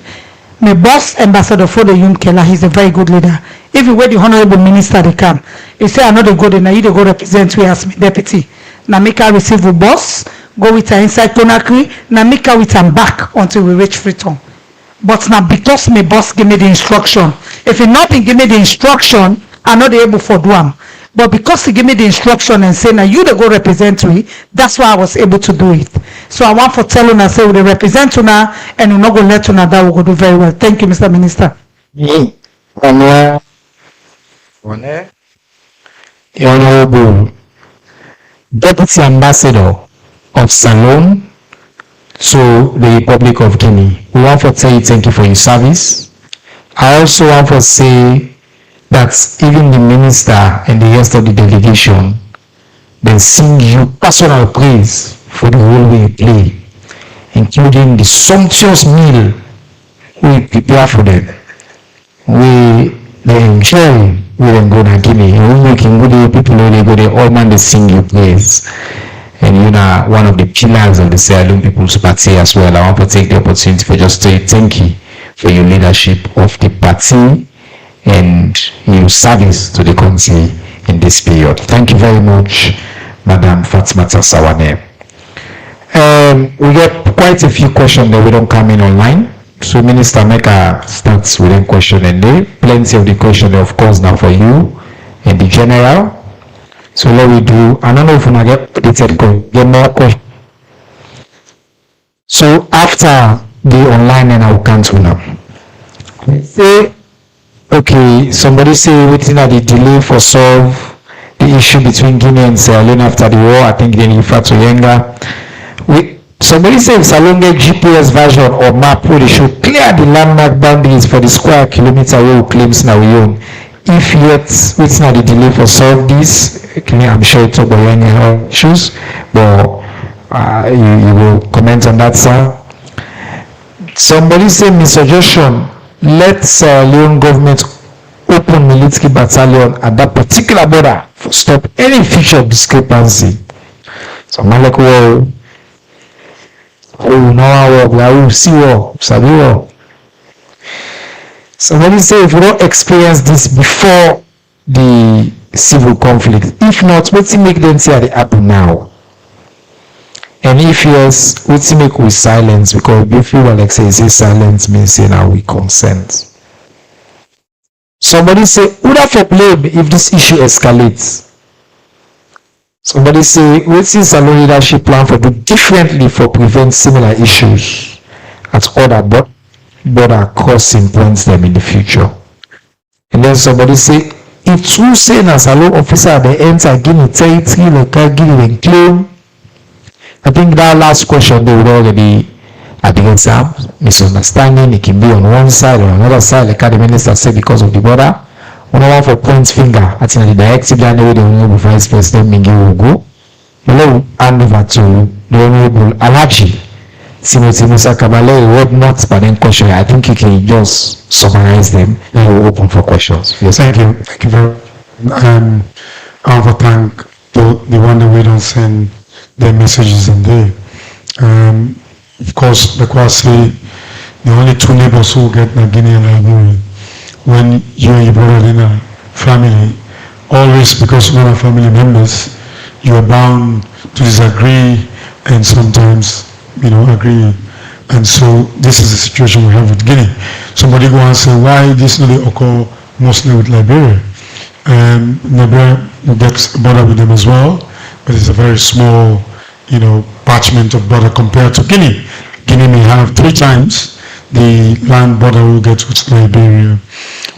My boss, Ambassador Fode Yumkela, he's a very good leader. Even when the honorable minister they come, he say I know they go there, now you they go represent we as me deputy. Now make her receive a boss, go with her inside Conakry, now make her with her back until we reach Freetown. But now because my boss give me the instruction, if he not been give me the instruction, I'm not able for do am. But because he gave me the instruction and say now you they go represent me, that's why I was able to do it. So I want for tell you say we represent you now and we're not going to let you know that we go do very well. Thank you, Mr. Minister. The Honorable Deputy Ambassador of Salone to the Republic of Guinea. We want to tell you thank you for your service. I also want to say that even the minister and the rest of the delegation, they sing you personal praise for the role we play, including the sumptuous meal we prepare for them. They enjoy with them go to Guinea. And we making good people when they go there, all man they sing you praise. And you know one of the pillars of the Sierra Leone People's Party as well. I want to take the opportunity for just to say thank you for your leadership of the party and your service to the country in this period. Thank you very much, Madam Fatmata Sawane. We get quite a few questions that we don't come in online. So Minister Meka starts with a question and there. Plenty of the question, of course, now for you and the general. So what we do, I don't know if we get more questions. So after the online and I'll cancel now. Say, okay, somebody say waiting at the delay for solve the issue between Guinea and Sierra Leone after the war. I think then you refer to Yenga. Somebody say if Salone get GPS version or map where they should clear the landmark boundaries for the square kilometer where we claims now we own. If yet waiting at the delay for solve this, I'm sure it's about any issues, but you will comment on that, sir. Somebody say my suggestion, let Sierra Leone government open military battalion at that particular border to stop any future discrepancy. So I'm like, well, oh, no, I will see war, sabi war. Somebody say if we don't experience this before the civil conflict, if not, what's make them say they happen now? And if yes, what's make we silence? Because if you like say silence means say now we consent. Somebody say, who that for blame if this issue escalates? Somebody say, what's in Salone leadership plan for do differently for prevent similar issues at other border crossing points them in the future? And then somebody say, if true say as a law officer they enter Guinea territory, local Guinea and claim. I think that last question they would already address some misunderstanding. It can be on one side or another side, like the minister said, because of the border. One for point finger, I think the directive that the Honorable Vice President Mingi will go. You know, hand over to the Honorable Alaji Timothy Musa Kabale, word not, but then question. I think you can just summarize them and we'll open for questions. Yes, thank you. Thank you very much. I want to thank the one that we don't send their messages in there. Of course, like I say, the only two neighbors who get Guinea and Liberia. When you and your brother in a family, always because we are family members, you are bound to disagree and sometimes, agree. And so this is the situation we have with Guinea. Somebody go and say, why this really occur mostly with Liberia? Liberia gets border with them as well, but it's a very small, parchment of border compared to Guinea. Guinea may have 3 times the land border will get with Liberia.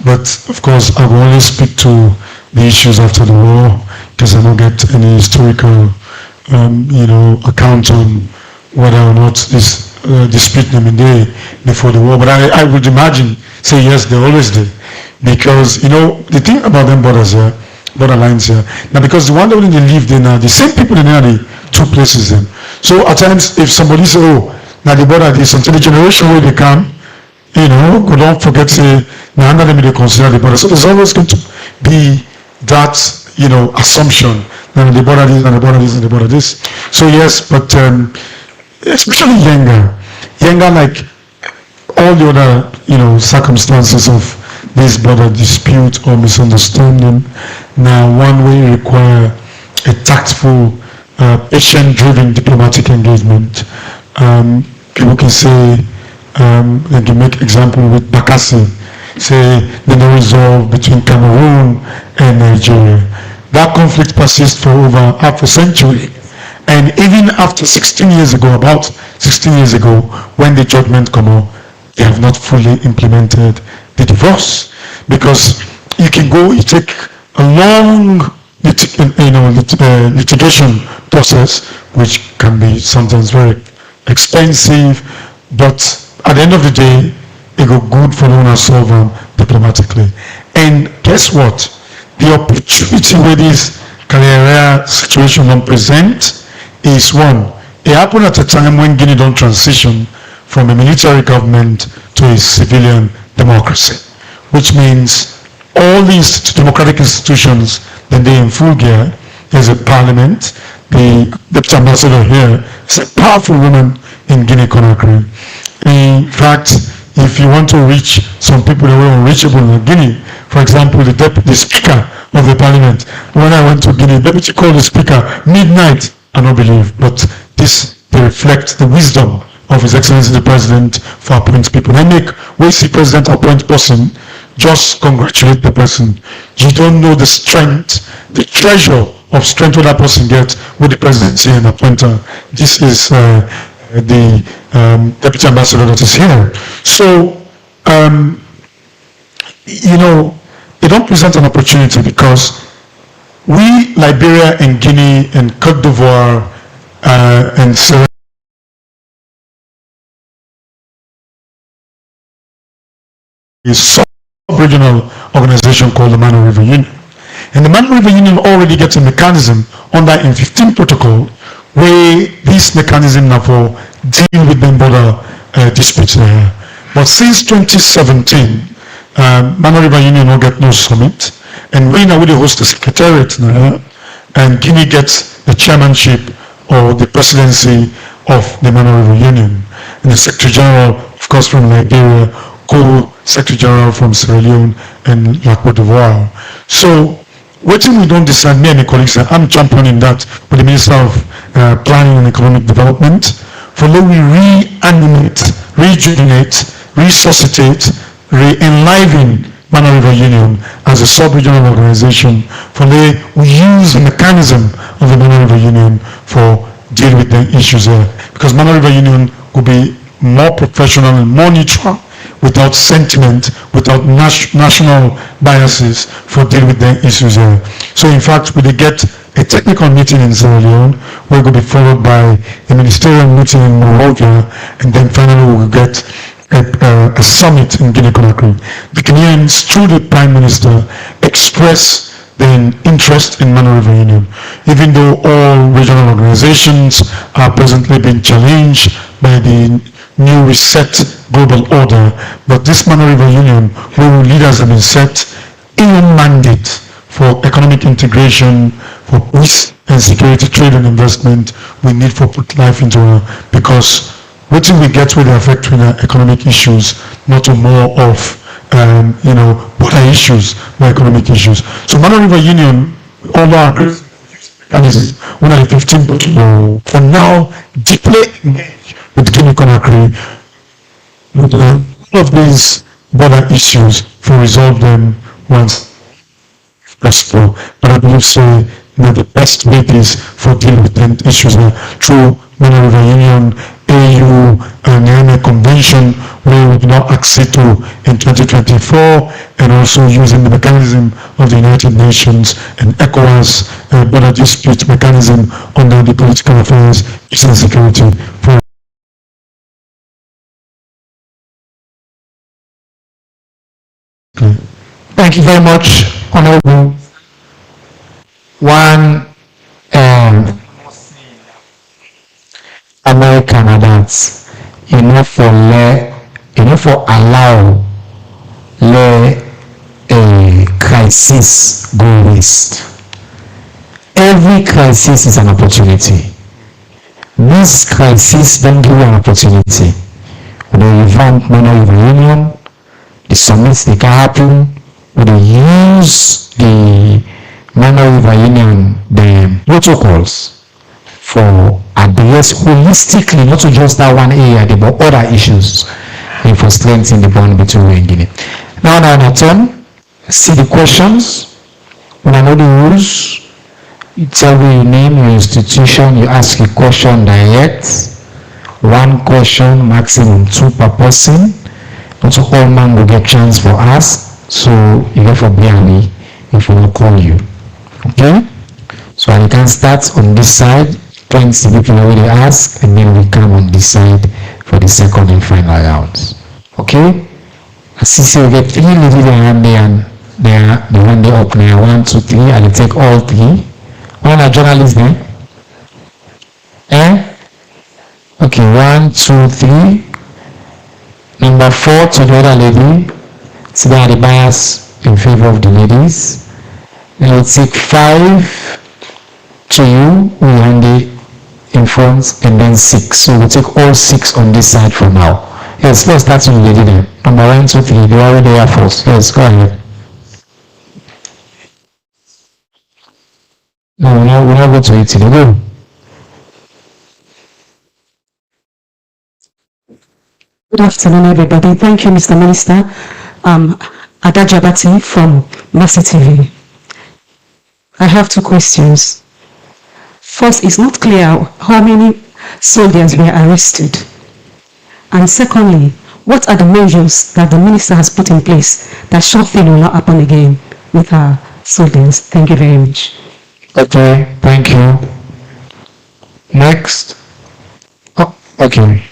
But of course, I will only speak to the issues after the war because I don't get any historical, account on whether or not this dispute them in there before the war. But I would imagine, say yes, they're always there. Because, the thing about them borders here, border lines here, now because the one that they live there now, the same people in there, they two places then. So at times, if somebody say, oh, now the border is until the generation where they come, you know, don't forget say, now under them they consider the border. So there's always going to be that, you know, assumption that the border is and the border is and the border this. So yes, but especially younger like all the other, you know, circumstances of this border dispute or misunderstanding, now one way require a tactful, patient-driven diplomatic engagement. People can say, they can make example with Bakassi, say the no resolve between Cameroon and Nigeria. That conflict persists for over half a century. And even after 16 years ago, about 16 years ago, when the judgment came out, they have not fully implemented the divorce. Because you can go, you take a long litigation process, which can be sometimes very expensive, but at the end of the day, it go good for one to solve them diplomatically. And guess what? The opportunity where this career situation will present is one. It happened at a time when Guinea don't transition from a military government to a civilian democracy, which means all these democratic institutions, then they in full gear. There's a parliament. The deputy ambassador here is a powerful woman in Guinea-Conakry. In fact, if you want to reach some people that were unreachable in Guinea, for example, the speaker of the parliament, when I went to Guinea, deputy called the speaker midnight, I don't believe, but this they reflect the wisdom of His Excellency the President for appointing people. When we see President appoint person, just congratulate the person. You don't know the strength, the treasure of strength that person gets with the presidency and appointer. This is the deputy ambassador that is here. So, you know, it don't present an opportunity because we, Liberia and Guinea and Cote d'Ivoire and Sierra is sub-regional organization called the Mano River Union. And the Mano River Union already gets a mechanism under M15 protocol where this mechanism now for deal with the border disputes there. But since 2017, Mano River Union will get no summit, and we now will host the secretariat now, and Guinea gets the chairmanship or the presidency of the Mano River Union, and the Secretary General, of course, from Liberia, co-Secretary General from Sierra Leone and Cote d'Ivoire. So, what we don't decide, me and my colleagues, I'm championing that with the Minister of Planning and Economic Development, for how we reanimate, rejuvenate, resuscitate, re-enliven Mano River Union as a sub-regional organization, for we use the mechanism of the Mano River Union for dealing with the issues there. Because Mano River Union will be more professional and more neutral, without sentiment, without national biases for dealing with the issues there. So in fact, we will get a technical meeting in Sierra Leone, we're going to be followed by a ministerial meeting in Monrovia, and then finally we will get a summit in Guinea-Conakry. The Guineans, through the Prime Minister, express their interest in Mano River Union, even though all regional organizations are presently being challenged by the new reset global order, but this Mano River Union, where leaders have been set in a mandate for economic integration, for peace and security, trade and investment, we need to put life into it, because what we get with the affect with the economic issues, not more of border issues, but economic issues. So Mano River Union, all our mechanisms, one of the 15 for now, deeply engaged with Guinea-Conakry, with all of these border issues to resolve them once possible. But I believe so that the best way is for dealing with them issues through Mano River Union, AU, and the Convention, where we did not accede to in 2024, and also using the mechanism of the United Nations and ECOWAS border dispute mechanism under the political affairs, peace and security. Thank you very much, Honorable. One American and that, for allow a crisis go waste. Every crisis is an opportunity. This crisis don't give you an opportunity. When they revamp Manor Union, the summits they can happen, when they use the Manor Union, the protocols for address holistically, not just that one area, but other issues, and for strengthening the bond between we and Guinea. Now I turn, see the questions. When I know the rules, you tell me your name, your institution, you ask a question direct. One question, maximum 2 per person. Not all man will get chance for us, so you get for BNE if we will call you. Okay? So I can start on this side, 20 people already ask, and then we come on this side for the second and final rounds. Okay? I see we get 3 ladies around there, and they are the one they up now. 1, 2, 3, I will take all 3. One are journalists there? Okay, 1, 2, 3. Number 4 to the other lady. So there are the bias in favor of the ladies. Then we'll take 5 to you, we hand it in front, and then 6. So we'll take all 6 on this side for now. Yes, let's start with the lady there. Number 1, 2, 3. They are already there first. Yes, go ahead. No, we're not going to eat it. Go. Good afternoon, everybody. Thank you, Mr. Minister. Ada Jabati from Mercy TV. I have 2 questions. First, it's not clear how many soldiers were arrested. And secondly, what are the measures that the minister has put in place that something will not happen again with our soldiers? Thank you very much. Okay, thank you. Next. Oh, okay.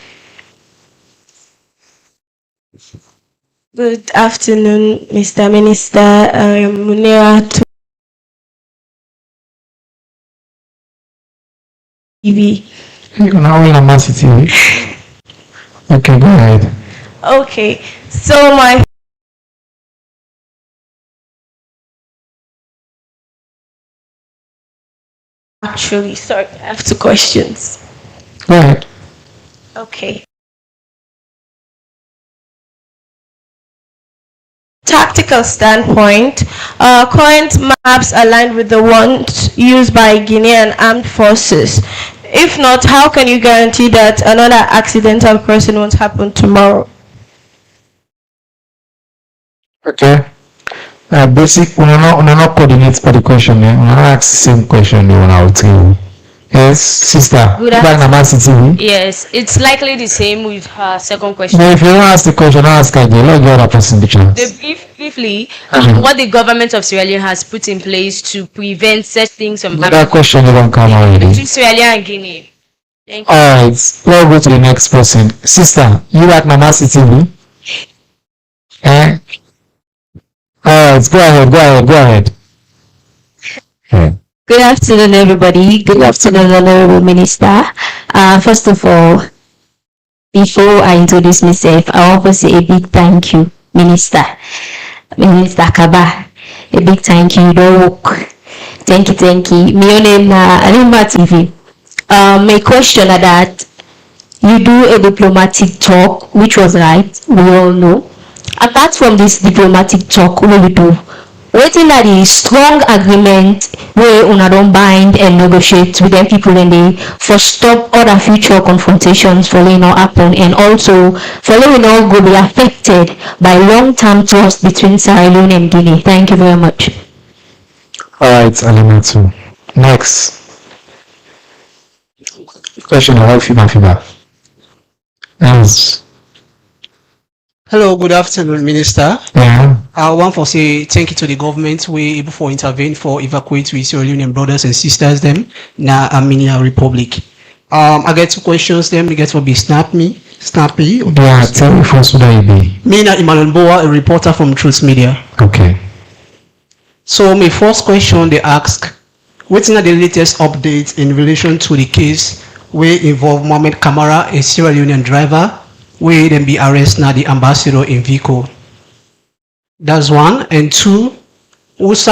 Good afternoon, Mr. Minister. Munira TV. You're now in a Mercy TV. Okay, go ahead. Okay, so my sorry, I have 2 questions. Go ahead. Okay. Tactical standpoint, current maps aligned with the ones used by Guinean armed forces. If not, how can you guarantee that another accidental crossing won't happen tomorrow? Okay. Basic, we not coordinate for the question. We not ask the same question on our team. Yes, sister. Good afternoon. Yes, it's likely the same with her second question. No, if you don't ask the question, don't ask again. Let the other person the chance. Briefly, what the government of Sierra Leone has put in place to prevent such things from happening. That question don't come already. Between Sierra Leone and Guinea. Thank you. All right, let's go to the next person. Sister, you at Mercy TV? All right, go ahead. Yeah. Good afternoon, everybody. Good afternoon, Honorable Minister. First of all, before I introduce myself, I want to say a big thank you, Minister Kaba. A big thank you. Don't work. Thank you. My name is Alimba TV. My question is that you do a diplomatic talk, which was right, we all know. Apart from this diplomatic talk, what we do? Waiting at the strong agreement where una don't bind and negotiate with them people and they for stop other future confrontations following not happen, and also following all will be affected by long-term trust between Sierra Leone and Guinea. Thank you very much. All right, Alimatu. Next question. I have FIBA. Yes. Hello, good afternoon, Minister. Yeah. I want to say thank you to the government. We able for intervene for evacuate with Sierra Leone brothers and sisters them na Armenia Republic. I get 2 questions. Them we get to be snappy. Yeah, tell me first what I be. Me na Emmanuel Boa, a reporter from Truth Media. Okay. So my first question they ask, what's the latest update in relation to the case we involve Mohamed Kamara, a Sierra Leonean driver, we then be arrest now the ambassador in vehicle. That's one. And two, also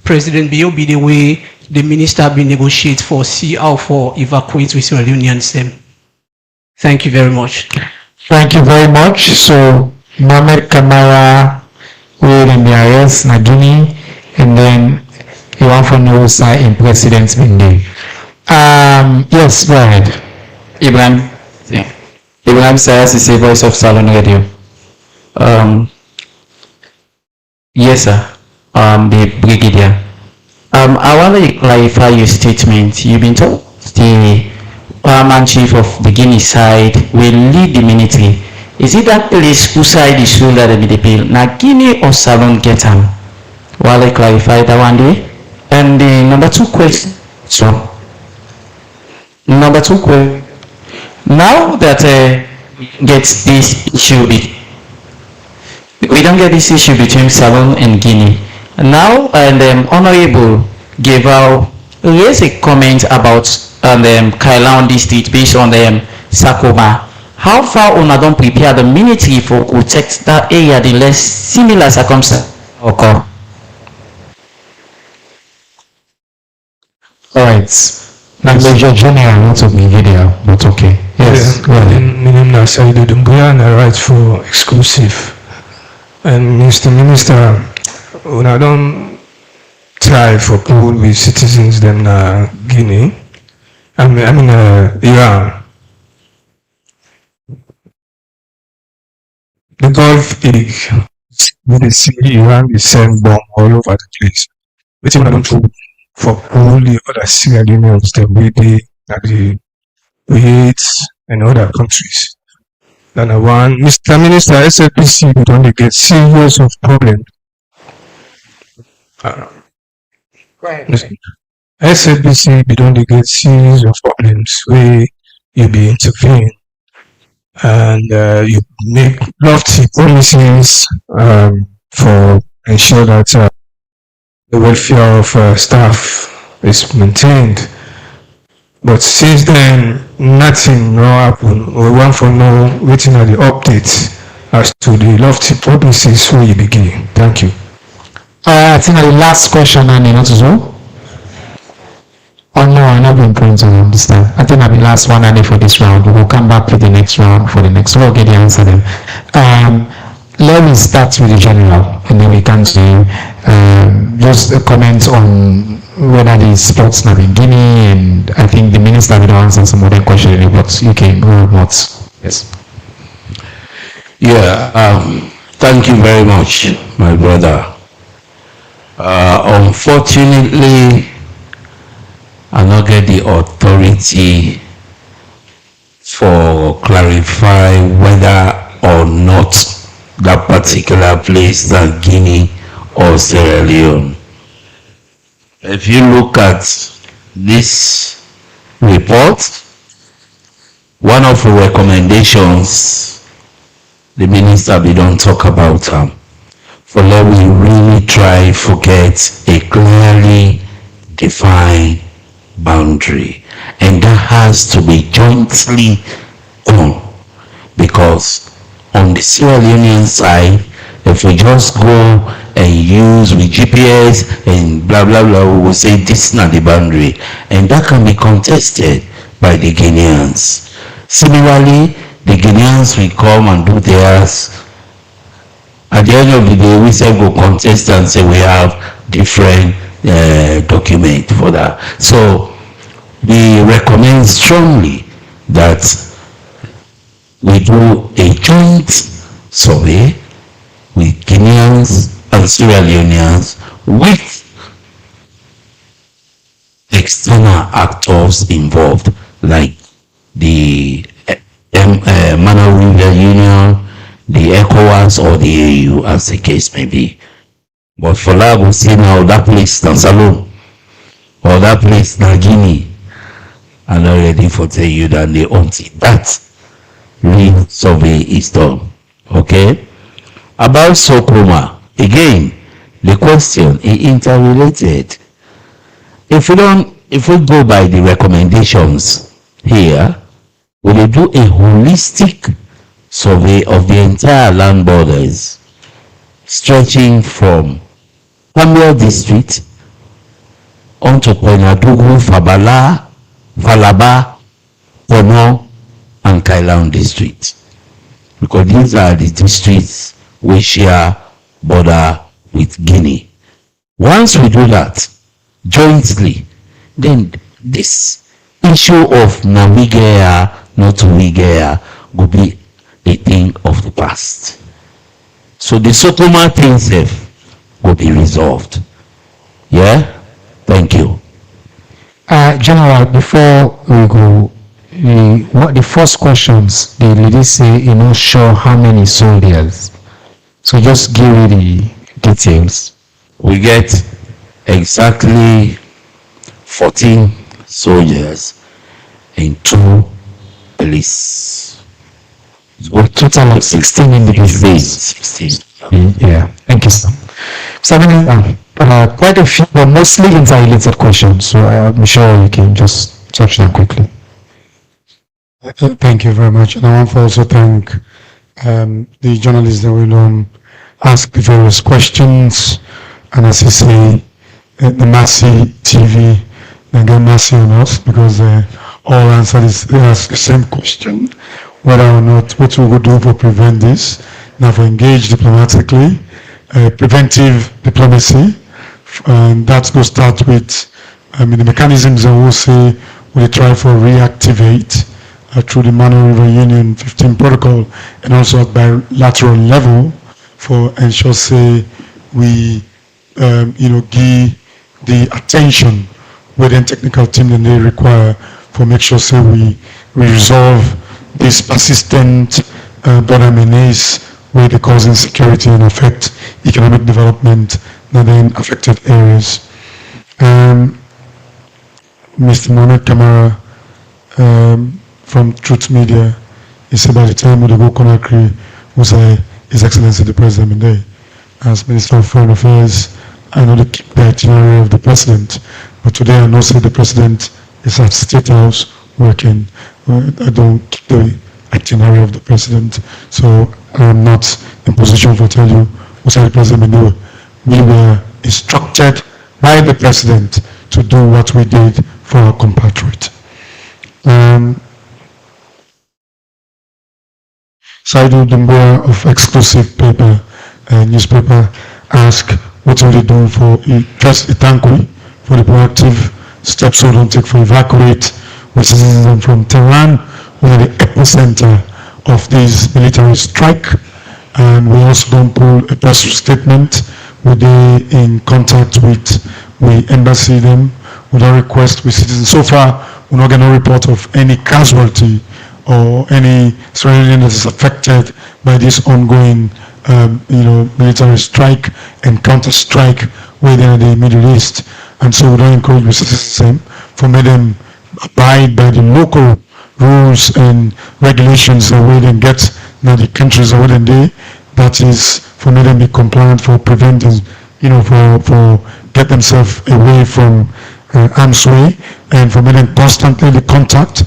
President Bio be the way the minister be negotiate for see how for evacuate with Sierra Leoneans them. Thank you very much. Thank you very much. So Mohamed Kamara will in the arrest na Guinea, and then you want to know in President's Bindi. Yes, go ahead. Ibrahim. Yeah. Ibrahim Sayas is a voice of Salon Radio. Yes, sir. The Brigadier. I want to clarify your statement. You've been told the Paramount Chief of the Guinea side will lead the military. Is it that place whose side is shoulder the bill? Now Guinea or Salon get them? While I clarify that one day. And the number two question. So number two question. Now that gets this issue, we don't get this issue between Salon and Guinea. Now, and Honorable gave out, raised a comment about Kailaon district based on Sakoma. How far on don't prepare the military for protect that area, the less similar circumstances occur? All right. Now, Major General, not of me video, but okay. Yes, go ahead. My name is Saidu Dumbuya and I write for Exclusive. And Mr. Minister, when I don't try for people with citizens than Guinea, I mean Iran. The Gulf League, we see Iran the same bomb all over the place. Which I don't do for all the other Sierra Leoneans, the Wede, the Kuwait, and other countries. Then I want Mr. Minister, SLPC would only get serious of problem. SLPC would only get series of problems where you be intervening and you make lofty policies for ensure that the welfare of staff is maintained. But since then, nothing no happen. We want to know waiting at the updates as to the lofty policies where you begin. Thank you. I think the last question I need to know. Oh no, I'm not being print on this time. I think the last one I need for this round. We will come back to the next round for the next. We'll get the answer then. Let me start with the general, and then we can see just a comment on whether the sports now in Guinea, and I think the minister will answer some other questions, but you can go not. Yes. Yeah, thank you very much, my brother. Unfortunately, I not get the authority for clarify whether or not that particular place, that Guinea or Sierra Leone. If you look at this report, one of the recommendations, the minister we don't talk about for let we really try to get a clearly defined boundary, and that has to be jointly done, because on the Sierra Leonean side, if we just go and use with GPS and blah blah blah, we will say this is not the boundary, and that can be contested by the Guineans. Similarly, the Guineans will come and do theirs. At the end of the day, we say go contest and say we have different document for that. So we recommend strongly that we do a joint survey with Guineans and Sierra Leoneans with external actors involved, like the Manawi Union, the ECOWAS, or the AU, as the case may be. But for now, we see now that place in Salon or that place in Guinea, I'm not ready for tell you that they until that real survey is done. Okay? About Sokoma, again, the question is interrelated. If we go by the recommendations here, we will do a holistic survey of the entire land borders, stretching from Pamel district onto Koinadugu, Fabala, Falaba, Pono, and Kailan district. Because these are the districts we share border with Guinea. Once we do that jointly, then this issue of Namigea, not Wigea, will be a thing of the past. So the Sokoma thing will be resolved. Yeah? Thank you. General, before we go, the first questions, the lady say, you're not sure how many soldiers. So just give me the details. We get exactly 14 soldiers and 2 police. A total of 16 individuals. 16. Yeah, thank you, sir. So, quite a few, but mostly interrelated questions. So I'm sure you can just touch them quickly. Thank you very much. And I want to also thank the journalists that will ask the various questions. And as you say, the Mercy TV, they get mercy on us because all answered they ask the same question, whether or not what we would do to prevent this. Now, if we engage diplomatically, preventive diplomacy, and that will start with the mechanisms that we'll say we try for reactivate through the Mano River Union 15 protocol, and also at bilateral level for ensure say we give the attention within technical team that they require for make sure say we resolve this persistent border menace where they cause insecurity and affect economic development in the affected areas. Mr. Mohamed Kamara from Truth Media, he said by the time we go Conakry, was His Excellency the President Day. As Minister of Foreign Affairs, I know the itinerary of the President, but today I know say the President is at State House working. I don't keep the itinerary of the President, so I'm not in position to tell you what the President do. We were instructed by the President to do what we did for our compatriot. Saidu Dumbua of Exclusive Paper, newspaper, asked what will they do for just Itankwi for the proactive steps we don't take for evacuate citizens from Tehran. We are the epicenter of this military strike, and we also don't pull a press statement. We're in contact with the embassy them with a request with citizens. So far, we're not getting a report of any casualty or any civilian that is affected by this ongoing military strike and counter-strike within the Middle East. And so we don't encourage the citizens for them abide by the local rules and regulations that we then get now the countries that they, that is for them be compliant for preventing, for get themselves away from arm's way, and for them constantly the contact.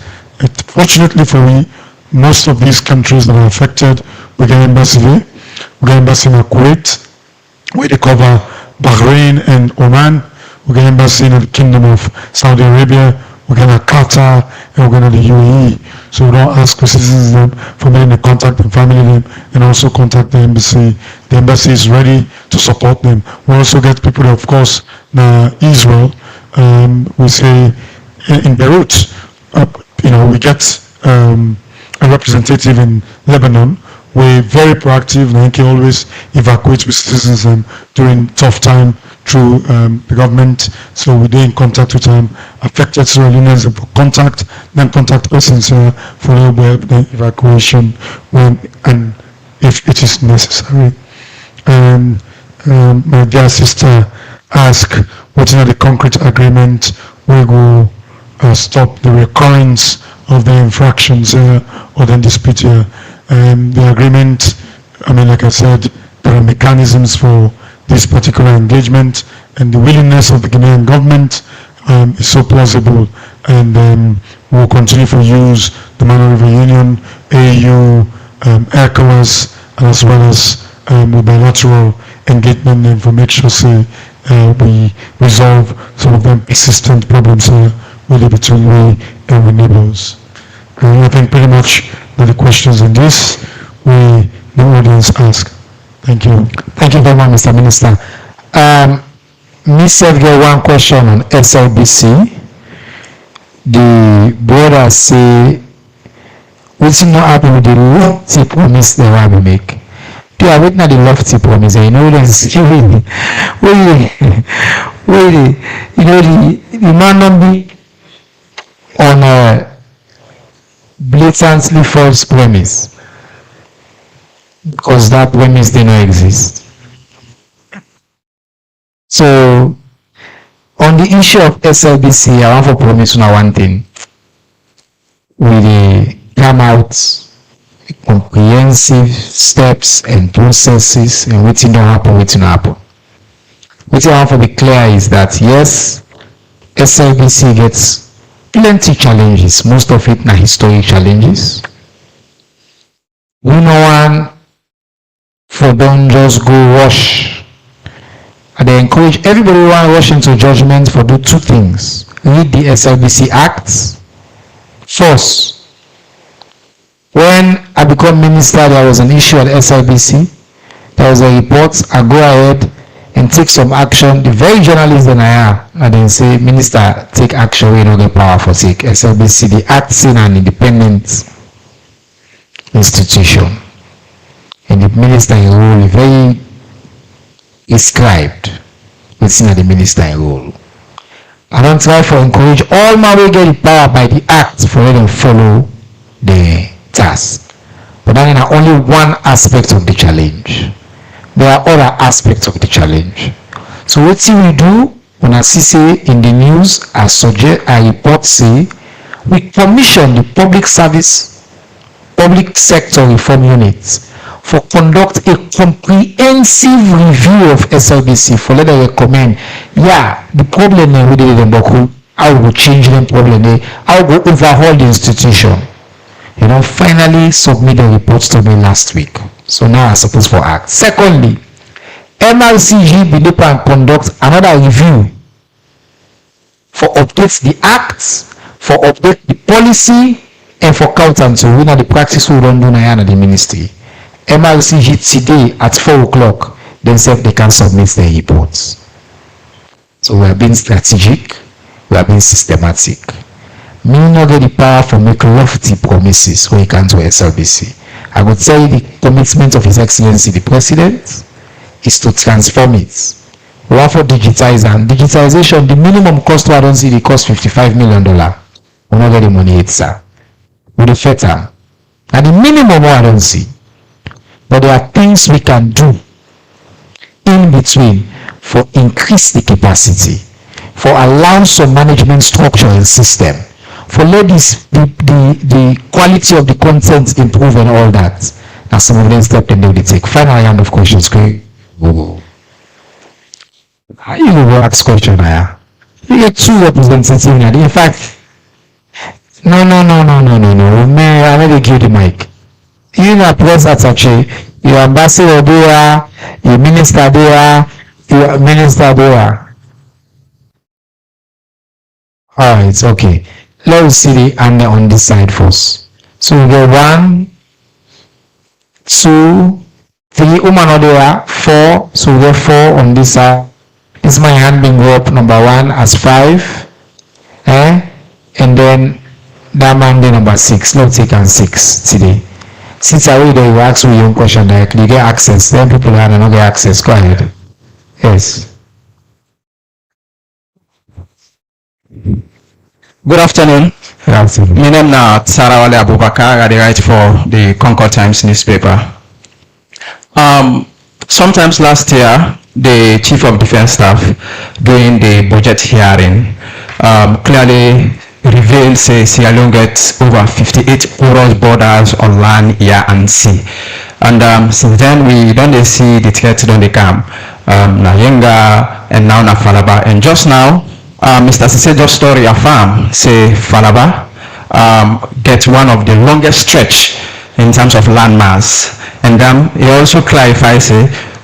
Fortunately for me, most of these countries that are affected, we get embassy there. We get embassy in Kuwait, where they cover Bahrain and Oman. We get embassy in the Kingdom of Saudi Arabia. We get Qatar, and we get the UAE. So we don't ask for citizens them for them to contact their family them and also contact the embassy. The embassy is ready to support them. We also get people, of course, Israel. We say in Beirut, we get a representative in Lebanon. We're very proactive. Nike always evacuates with citizens during tough time through the government. So we're in contact with affected Sierra Leoneans for contact, then contact persons for the evacuation when and if it is necessary. My dear sister asked, what is the concrete agreement we will stop the recurrence of the infractions or the dispute here. The agreement, like I said, there are mechanisms for this particular engagement, and the willingness of the Guinean government is so plausible, and We will continue to use the Mano River Union, AU, ECOWAS, as well as with bilateral engagement and for make sure we resolve some of them persistent problems really between we and the neighbors. I think pretty much that the questions in this the audience ask. Thank you. Thank you very much, Mr. Minister. Me said get one question on SLBC. The brother say, what's not happen with the lofty promise they want to make? Do you wait now the lofty promise? You know, the man not be on a blatantly false premise, because that premise did not exist. So, on the issue of SLBC, I want to promise you one thing. We come out comprehensive steps and processes and waiting to happen. What I want to be clear is that yes, SLBC gets plenty challenges, most of it are historic challenges. We no one for don't just go rush. And they encourage everybody who want to rush into judgment for do two things. Read the SLBC Act. First, when I become minister, there was an issue at SLBC. There was a report. I go ahead and take some action. The very journalists that I am, and then say, Minister, take action. We don't get power for take SLBC. The Act is an independent institution. And the minister in role very described within the minister role. I don't try to encourage all my way get the power by the act for them to follow the task. But that is only one aspect of the challenge. There are other aspects of the challenge. So what we do when I see in the news, I report say we commission the public sector reform units for conduct a comprehensive review of SLBC for let them recommend, the problem we did in Boku, how we change them problem, how we overhaul the institution. Finally submit the reports to me last week. So now I'm supposed to act. Secondly, MRCG be able to conduct another review for updates the acts, for update the policy, and for counter we know the practice we don't do now in the ministry. MRCG today at 4 o'clock, then say they can submit their reports. So we have been strategic, we have been systematic. Me not get the power for make lofty promises when it comes to SLBC. I would say the commitment of His Excellency the President is to transform it. We want for digitize, and digitization, the minimum cost I don't see the cost $55 million. We not get the money yet, sir. With the FETA. And the minimum I don't see. But there are things we can do in between for increase the capacity, for allow some management structure and system, for let the quality of the content improve and all that. And some of them step and they will take. Final round of questions. Go. How you will ask question here? You get two representatives now. In fact, no. Man, I never give the mic. You know, press attache, your ambassador there, your minister there, your minister there. Alright, okay. Let's see the answer on this side first. So we get 1, 2, 3, woman there, 4. So we get 4 on this side. Is my hand being up number 1 as 5. And then that man be number 6. Let's take on 6 today. Since I read you ask me your question directly, you get access. Then people are not get access. Go ahead. Yes. Good afternoon. Good afternoon. My name is Sarawale Abubakar. I write for the Concord Times newspaper. Sometimes last year, the Chief of Defense Staff during the budget hearing clearly revealed Sierra Leone gets over 58 porous borders on land, air, and sea. And since then, we don't see the threats on the camp, Nayenga, and now Falaba. And just now, Mr. Sise just story affirm say Falaba get one of the longest stretch in terms of landmass. And he also clarifies,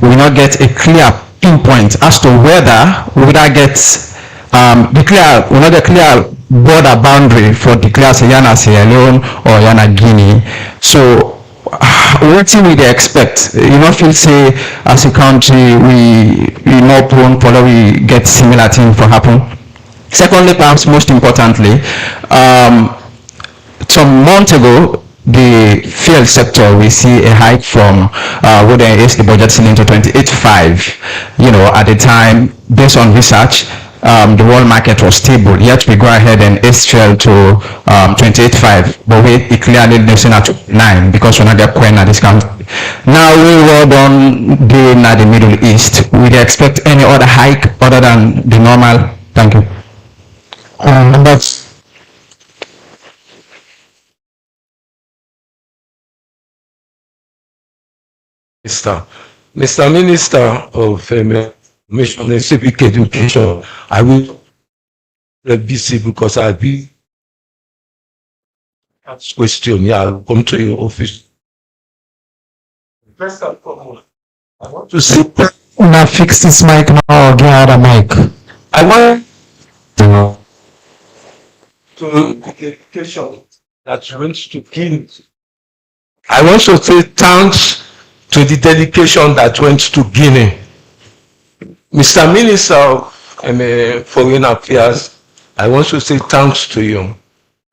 we will not get a clear pinpoint as to whether we will not get the clear border boundary for declare Yana Sierra Leone or Yana Guinea. So what do we expect? You know, feel say as a country we not prone probably get similar thing for happen. Secondly, perhaps most importantly, some months ago, the fuel sector, we see a hike from what they raised the budget ceiling to 28.5. You know, at the time, based on research, the world market was stable. Yet we go ahead and fuel to 28.5, but we clearly listen at 9 because we're not get coin at this country. Now we were done being at the Middle East. Would you expect any other hike other than the normal? Thank you. That's Mr. Minister of Mission and Civic Education, I will be civil because I'll be asked question. Yeah, I'll come to your office. First and foremost, I want to say. Now fix this mic now or get out of mic. I want to education that went to Guinea. I want to say thanks to the dedication that went to Guinea. Mr. Minister of Foreign Affairs, I want to say thanks to you.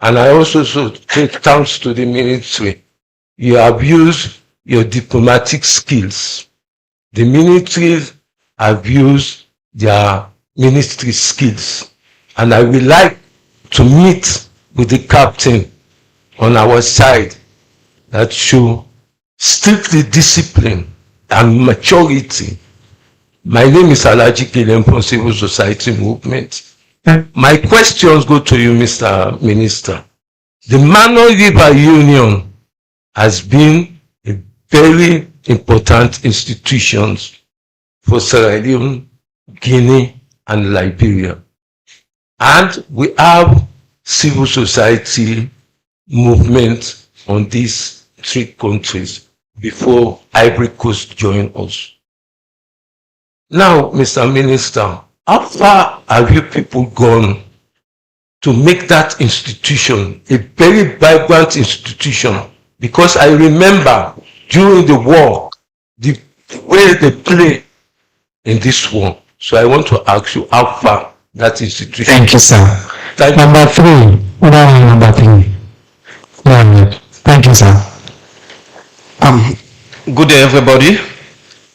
And I also say thanks to the military. You have used your diplomatic skills. The military have used their ministry skills. And I would like to meet with the captain on our side that show strictly discipline and maturity. My name is Alaji Kilem from Civil Society Movement. My questions go to you, Mr. Minister. The Mano River Union has been a very important institution for Sierra Leone, Guinea, and Liberia. And we have civil society movement on these 3 countries before Ivory Coast joined us. Now, Mr. Minister, how far have you people gone to make that institution a very vibrant institution? Because I remember during the war, the way they play in this war. So I want to ask you how far that institution. Thank you, sir. Number 3. Number 3. Thank you, sir. Good day, everybody.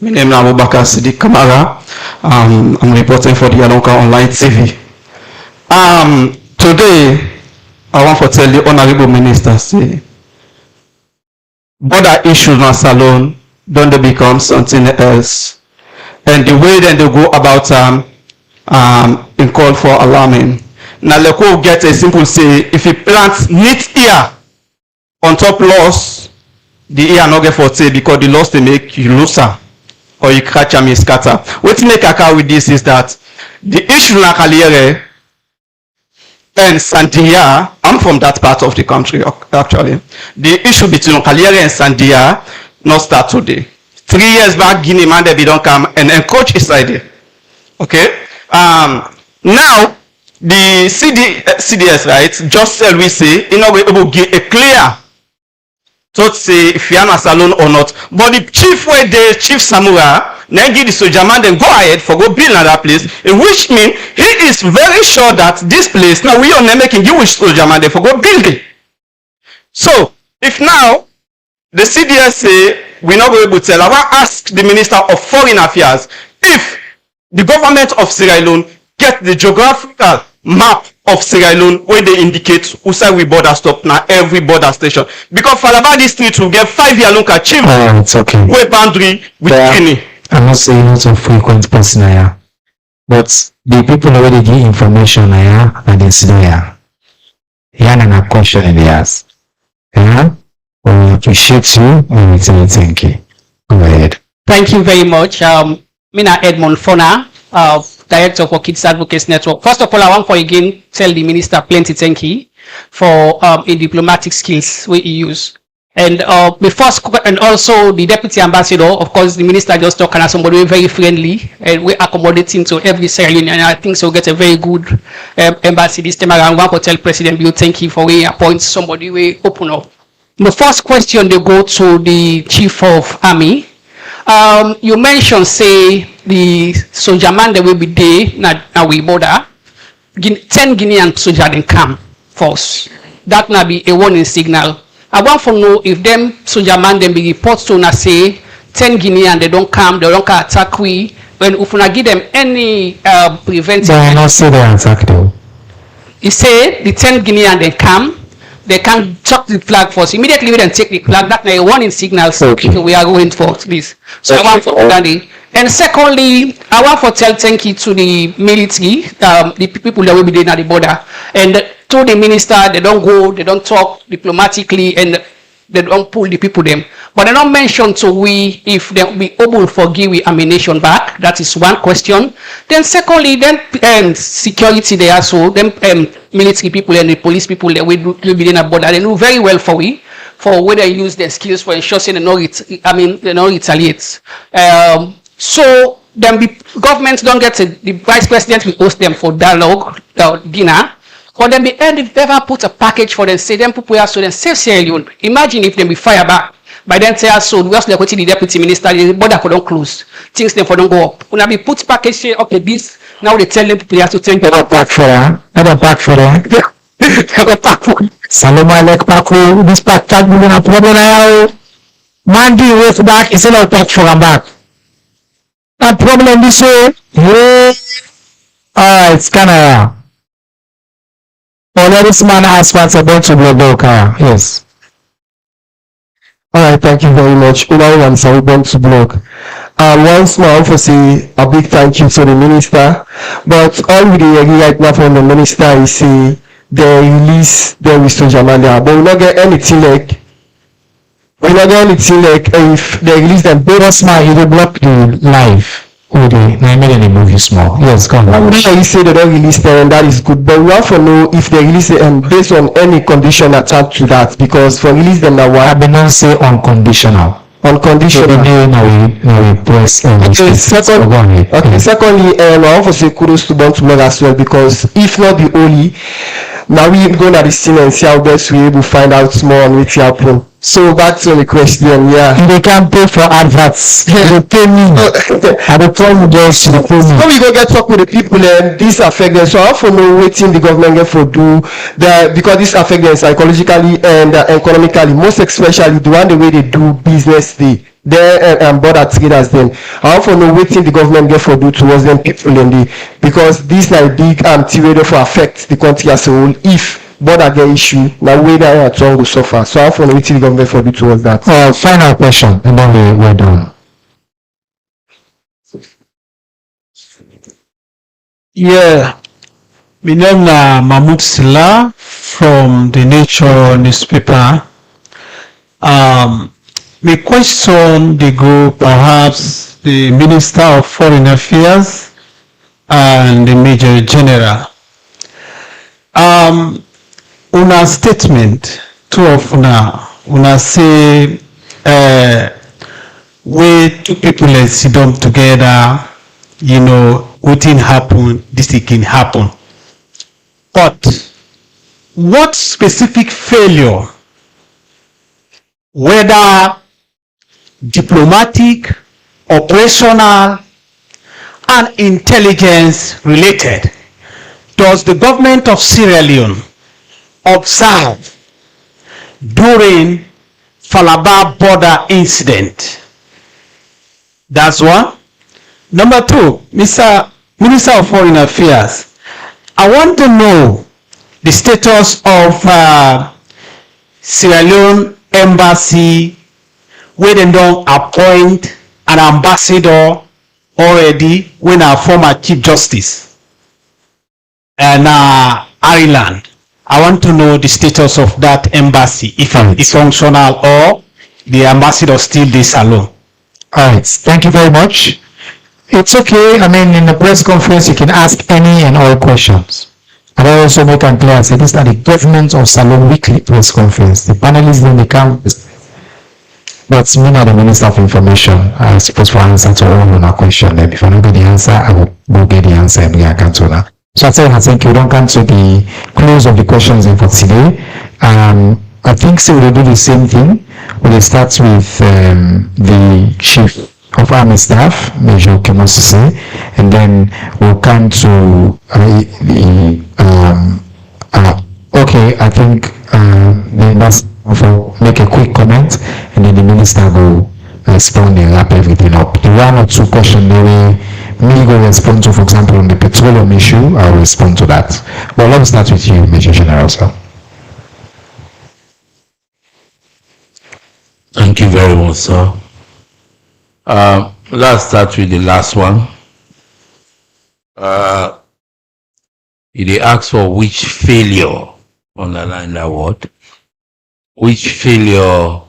My name is Abubakar Siddiq Kamara. I'm reporting for the Alonka Online TV. Today, I want to tell the Honorable Minister, say, border issues not alone, don't they become something else? And the way that they go about in call for alarming. Now, let's go get a simple say, if you plant neat ear on top loss, the ear not get for say because the loss they make you looser or you catch and scatter. What make a car with this is that the issue like Kaliere and Sandia, I'm from that part of the country actually. The issue between Kaliere and Sandia not start today. 3 years back, Guinea man they don't come and coach is right there. Okay. Now the CDS right just tell we say you know we able give a clear thought say if you are a salon or not, but the chief where the chief Samurai then give the soldier man then go ahead for go build another place, which means he is very sure that this place now we are not making you wish soldier man then for go build it. So if now the CDS say we not going to tell, I want to ask the Minister of Foreign Affairs if the government of Sierra Leone get the geographical map of Sierra Leone where they indicate who say we border stop now every border station, because for about this street will get 5 year long achievement. It's okay. Where boundary with Guinea. I'm not saying not a frequent person here, but the people already give information here and they see here. Here and a question in the ass. Yeah? We appreciate you and we tell you thank you. Go ahead. Thank you very much. Mina Edmond Fona, Director for Kids Advocates Network. First of all, I want for again tell the Minister plenty thank you for in diplomatic skills we use. And and also the deputy ambassador, of course, the minister just talking as somebody very friendly, and we accommodating to every Sierra Leone, and I think so get a very good embassy this time around. One hotel president will thank you for we appoint somebody we open up. The first question they go to the chief of army. You mentioned say the soldier man that will be there now we border 10 Guinean soldiers then come force. That now be a warning signal. I want to know if them soldier man then be report to na say 10 Guinean they don't come, they don't attack we. When if we give them any preventive. They will not say they attack them. He say the 10 Guinean they come. They can chuck the flag first. Immediately we then take the flag. That's a warning signal. Okay. We are going for this. So I want for Danny. And secondly, I want to tell thank you to the military, the people that will be there at the border. And to the minister, they don't go, they don't talk diplomatically, and they don't pull the people them. But they don't mention to we if they will be able to give we ammunition back. That is one question. Then secondly, then security there, so them military people and the police people that will be in a border, they know very well for we, for whether they use their skills for ensuring they don't retaliate. So then the government don't get the vice president will host them for dialogue, dinner. Or then the end if they ever put a package for them, say them people are so then save Sierra Leone. Imagine if them be fire back. By then say so we also go to the deputy minister, the border for don't close. Things them for don't go up. When we put package say okay this now they tell them people have to think about back for that. Never back for that. Never back for Saloma like back for this pack tag we have problem now. Man do way back is not back for back. That problem this way. Yeah. It's kinda this man has what's about to block car. Yes. Alright, thank you very much. I'm sorry, to block. Once more, I want to say a big thank you to the minister. But all we do right now from the minister is say they release the Mr. Jamanda. But we not get anything like if they release them. But small, you will block the live. Okay, I made any movie small. Yes, come on. You say they don't release them, and that is good. But we want to know if they release them based on any condition attached to that. Because for release them now, I will not say unconditional. Unconditional. No, press. Okay, secondly, I want to say kudos to Born to Blog as well, because if not the only, now we go to the scene and see how best we able to find out more on which happen. So back to the question, yeah. They can pay for adverts. They pay me. I don't tell you guys to pay me. So we go get talk with the people and this affect them. So I have to know what the government get for do that, because this affect them psychologically and economically, most especially the one the way they do business they border traders then. I have to know what the government get for do towards them people and because this like big theory for affect the country as a whole if border get issue now way that at all will suffer. So I have to know what the government for do towards that. Final question and then we're done. Yeah, my name is Mahmoud Silla from the Nature newspaper. My question they go perhaps the Minister of Foreign Affairs and the Major General. Una statement two of una say we two people sit down together, you know, waiting happen, this thing can happen. But what specific failure, whether diplomatic, operational, and intelligence related, does the government of Sierra Leone observe during Falaba border incident? That's one. Number two, Mr. Minister of Foreign Affairs, I want to know the status of Sierra Leone embassy where they don't appoint an ambassador already when our former Chief Justice and Ireland. I want to know the status of that embassy, if it's functional or the ambassador still this alone. All right, thank you very much. It's okay. I mean, in the press conference, you can ask any and all questions. And I also make it clear, say this is the government of Salon weekly press conference. The panelists then they come, but me not the Minister of Information. I suppose for answer to all on our question. Then if I don't get the answer, I will get the answer and bring a counter. So I think you don't come to the close of the questions for today. I think so we'll do the same thing. We'll start with the Chief of Army Staff, Major Kemosise, and then we'll come to okay, I think the last will make a quick comment, and then the Minister will respond and wrap everything up. The one or two questions me go respond to, for example, on the petroleum issue, I'll respond to that. But let me start with you, Major General, sir. Thank you very much, sir. Let's start with the last one. He asked for which failure, underline that word, which failure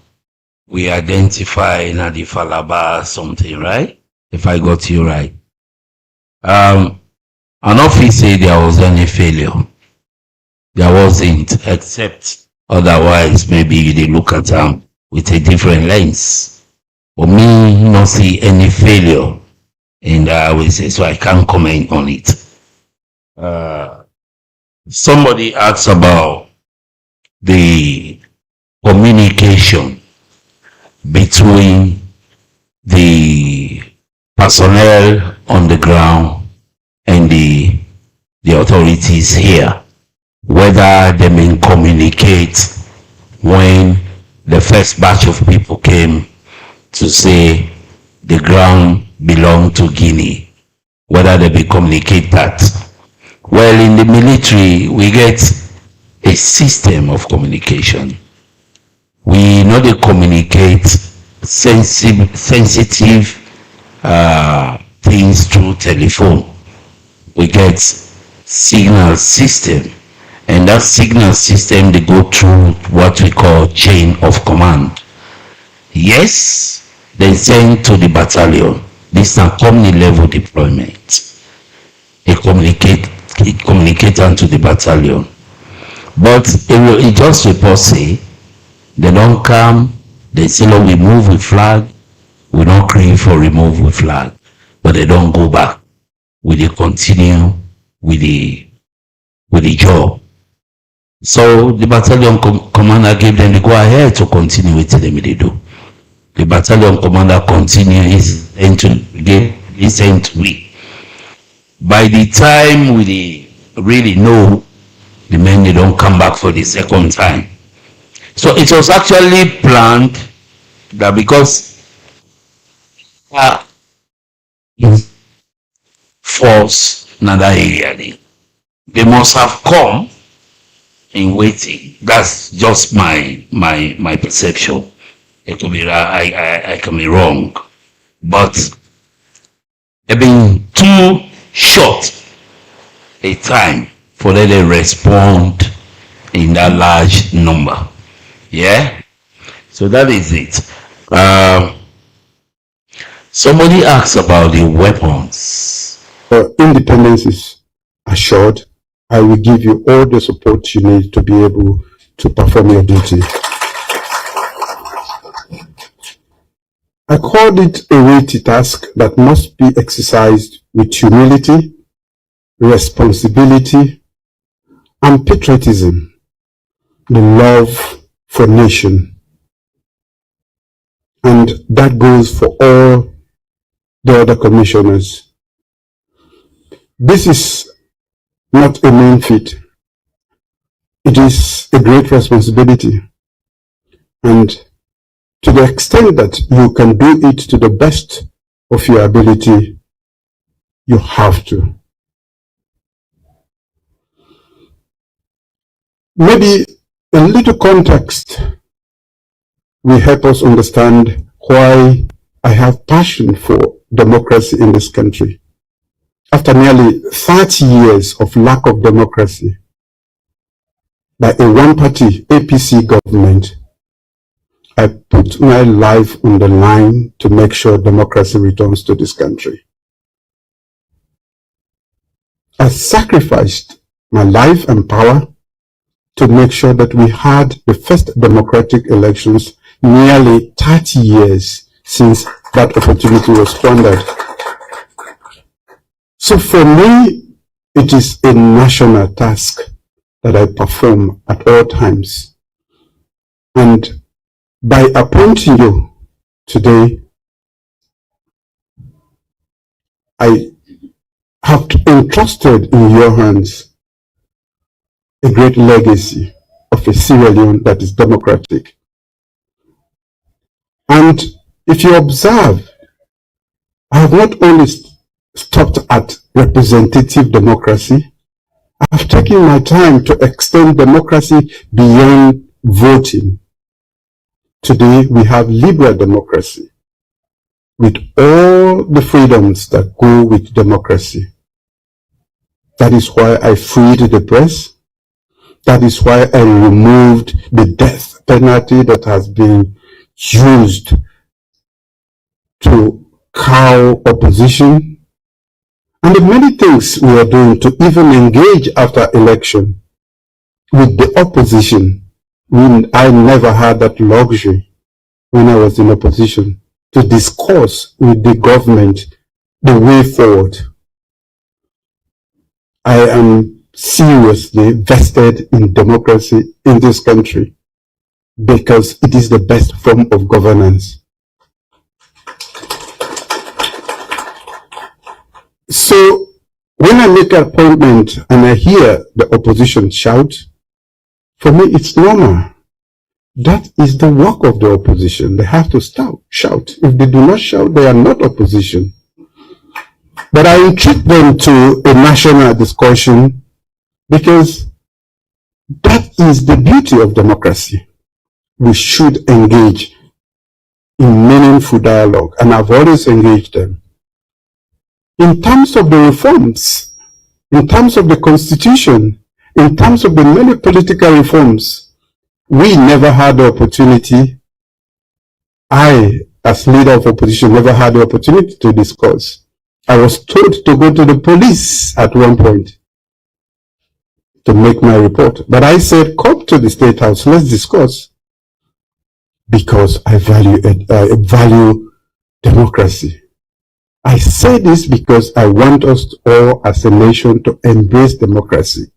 we identify in the Falaba something, right? If I got you right. An office said there was any failure. There wasn't, except otherwise maybe they look at them with a different lens. For me, not see any failure in that, I will say, so I can't comment on it. Somebody asked about the communication between the personnel on the ground and the authorities here, whether they may communicate when the first batch of people came to say the ground belonged to Guinea, whether they will communicate that. Well, in the military, we get a system of communication. We know they communicate sensitive things through telephone. We get signal system, and that signal system, they go through what we call chain of command. Yes, they send to the battalion. This is a company level deployment. It communicate to the battalion. But it just report say, they don't come, they say, "Look, we move with flag, we don't crave for remove with flag," but they don't go back. We they continue with the job. So the battalion commander gave them the go ahead to continue with them they do. The battalion commander continues to listen to me. By the time we really know, the men they don't come back for the second time. So it was actually planned that because force another area, they must have come in waiting. That's just my perception. It could be I can be wrong, but it been too short a time for them to respond in that large number. Yeah, so that is it. Somebody asked about the weapons. Independence is assured. I will give you all the support you need to be able to perform your duty. I called it a weighty task that must be exercised with humility, responsibility, and patriotism, the love for nation. And that goes for all the other commissioners. This is not a mean feat. It is a great responsibility. And to the extent that you can do it to the best of your ability, you have to. Maybe a little context will help us understand why I have passion for democracy in this country. After nearly 30 years of lack of democracy by a one-party APC government, I put my life on the line to make sure democracy returns to this country. I sacrificed my life and power to make sure that we had the first democratic elections nearly 30 years since that opportunity was squandered. So for me, it is a national task that I perform at all times. And by appointing you today, I have entrusted in your hands a great legacy of a Sierra Leone that is democratic. And if you observe, I have not only stopped at representative democracy, I have taken my time to extend democracy beyond voting. Today we have liberal democracy with all the freedoms that go with democracy. That is why I freed the press. That is why I removed the death penalty that has been used to cow opposition. And the many things we are doing to even engage after election with the opposition. I never had that luxury when I was in opposition to discuss with the government the way forward. I am seriously vested in democracy in this country because it is the best form of governance. So when I make an appointment and I hear the opposition shout, for me it's normal. That is the work of the opposition. They have to shout. If they do not shout, they are not opposition. But I entreat them to a national discussion because that is the beauty of democracy. We should engage in meaningful dialogue, and I've always engaged them. In terms of the reforms, in terms of the constitution, in terms of the many political reforms, we never had the opportunity, I, as leader of opposition, never had the opportunity to discuss. I was told to go to the police at one point to make my report. But I said, come to the State House, let's discuss. Because I value democracy. I say this because I want us all as a nation to embrace democracy.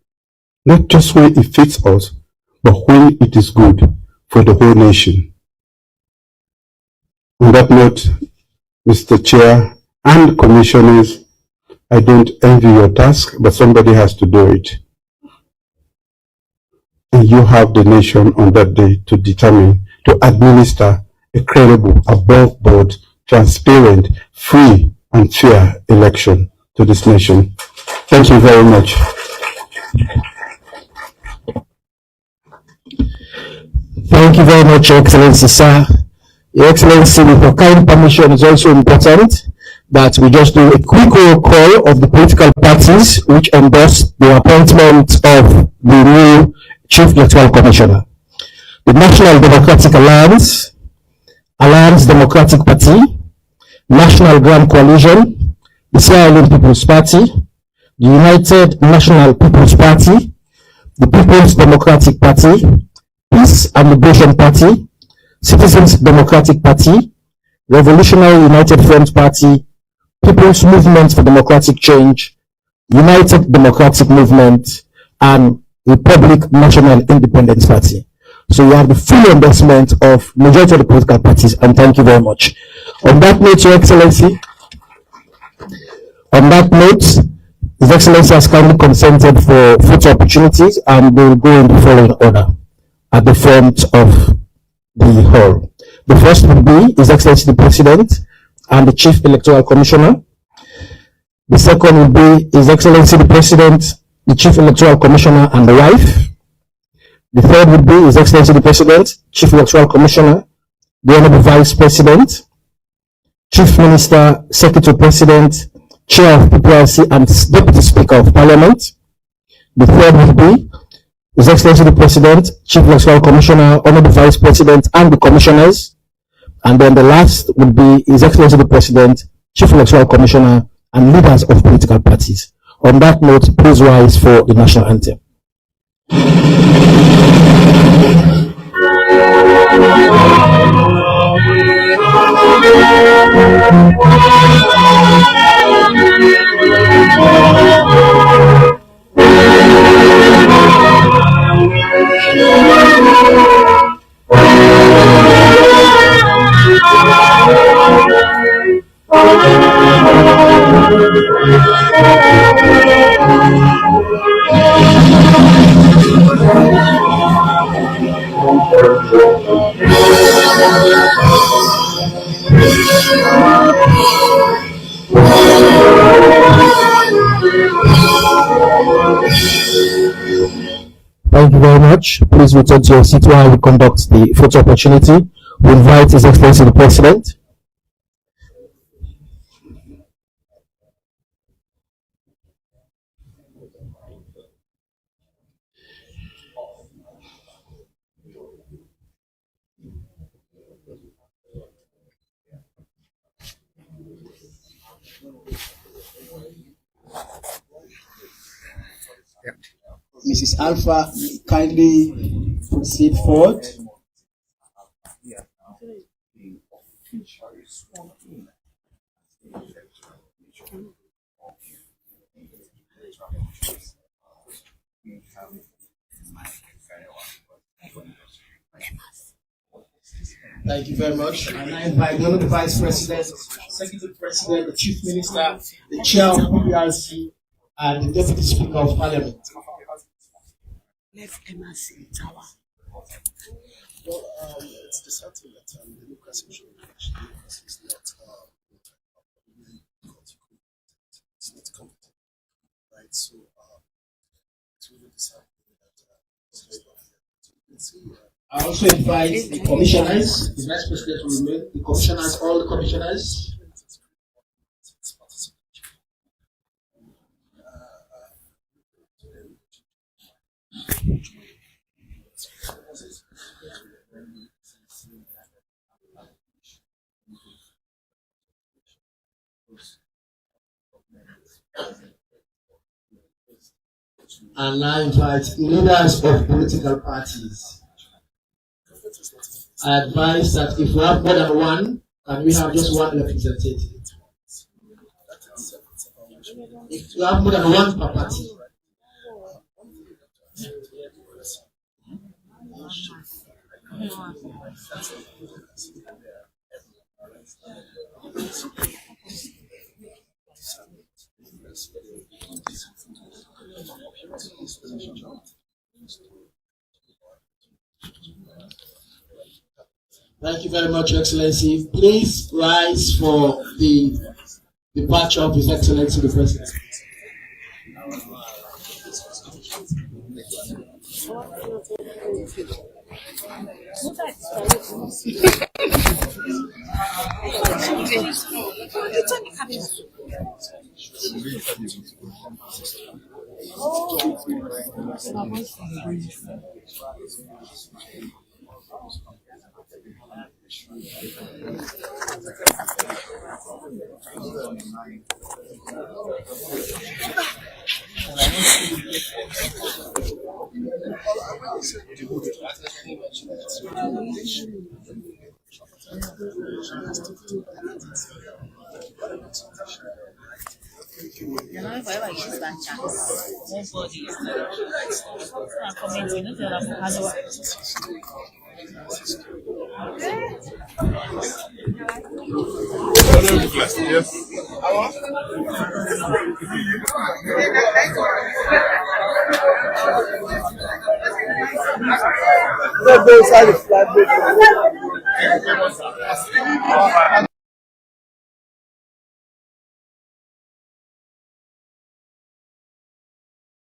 Not just when it fits us, but when it is good for the whole nation. On that note, Mr. Chair and Commissioners, I don't envy your task, but somebody has to do it. And you have the nation on that day to determine, to administer a credible, above board, transparent, free and fair election to this nation. Thank you very much. Thank you very much, Your Excellency, sir. Your Excellency, with your kind permission, it's also important that we just do a quick roll call of the political parties which endorsed the appointment of the new Chief Electoral Commissioner. The National Democratic Alliance, Alliance Democratic Party, National Grand Coalition, the Sierra Leone People's Party, the United National People's Party, the People's Democratic Party, Peace and Liberation Party, Citizens Democratic Party, Revolutionary United Front Party, People's Movement for Democratic Change, United Democratic Movement, and Republic National Independence Party. So you have the full endorsement of majority of the political parties, and thank you very much. On that note, Your Excellency, His Excellency has kindly consented for photo opportunities, and we will go in the following order at the front of the hall. The first will be His Excellency the President and the Chief Electoral Commissioner. The second will be His Excellency the President, the Chief Electoral Commissioner and the wife. The third would be His Excellency the President, Chief Electoral Commissioner, the Honorable Vice President, Chief Minister, Secretary President, Chair of PPRC and Deputy Speaker of Parliament. The third would be His Excellency the President, Chief Electoral Commissioner, Honorable Vice President and the Commissioners. And then the last would be His Excellency the President, Chief Electoral Commissioner and leaders of political parties. On that note, please rise for the national anthem. Thank you very much. Please return to your seat while we conduct the photo opportunity. We invite His Excellency the President. Mrs. Alpha, kindly proceed forward. Thank you very much. And I invite the Honourable Vice President, Executive President, the Chief Minister, the Chair of PRC, and the Deputy Speaker of Parliament. It's disheartening that democracy should actually is not it's not competent, right? So it's really disheartening that I also invite the commissioners, the Vice President will remain, the commissioners, all the commissioners. And I invite leaders of political parties. I advise that if we have more than one, and we have just one representative. If you have more than one per party. Thank you very much, Your Excellency. Please rise for the departure of His Excellency the President.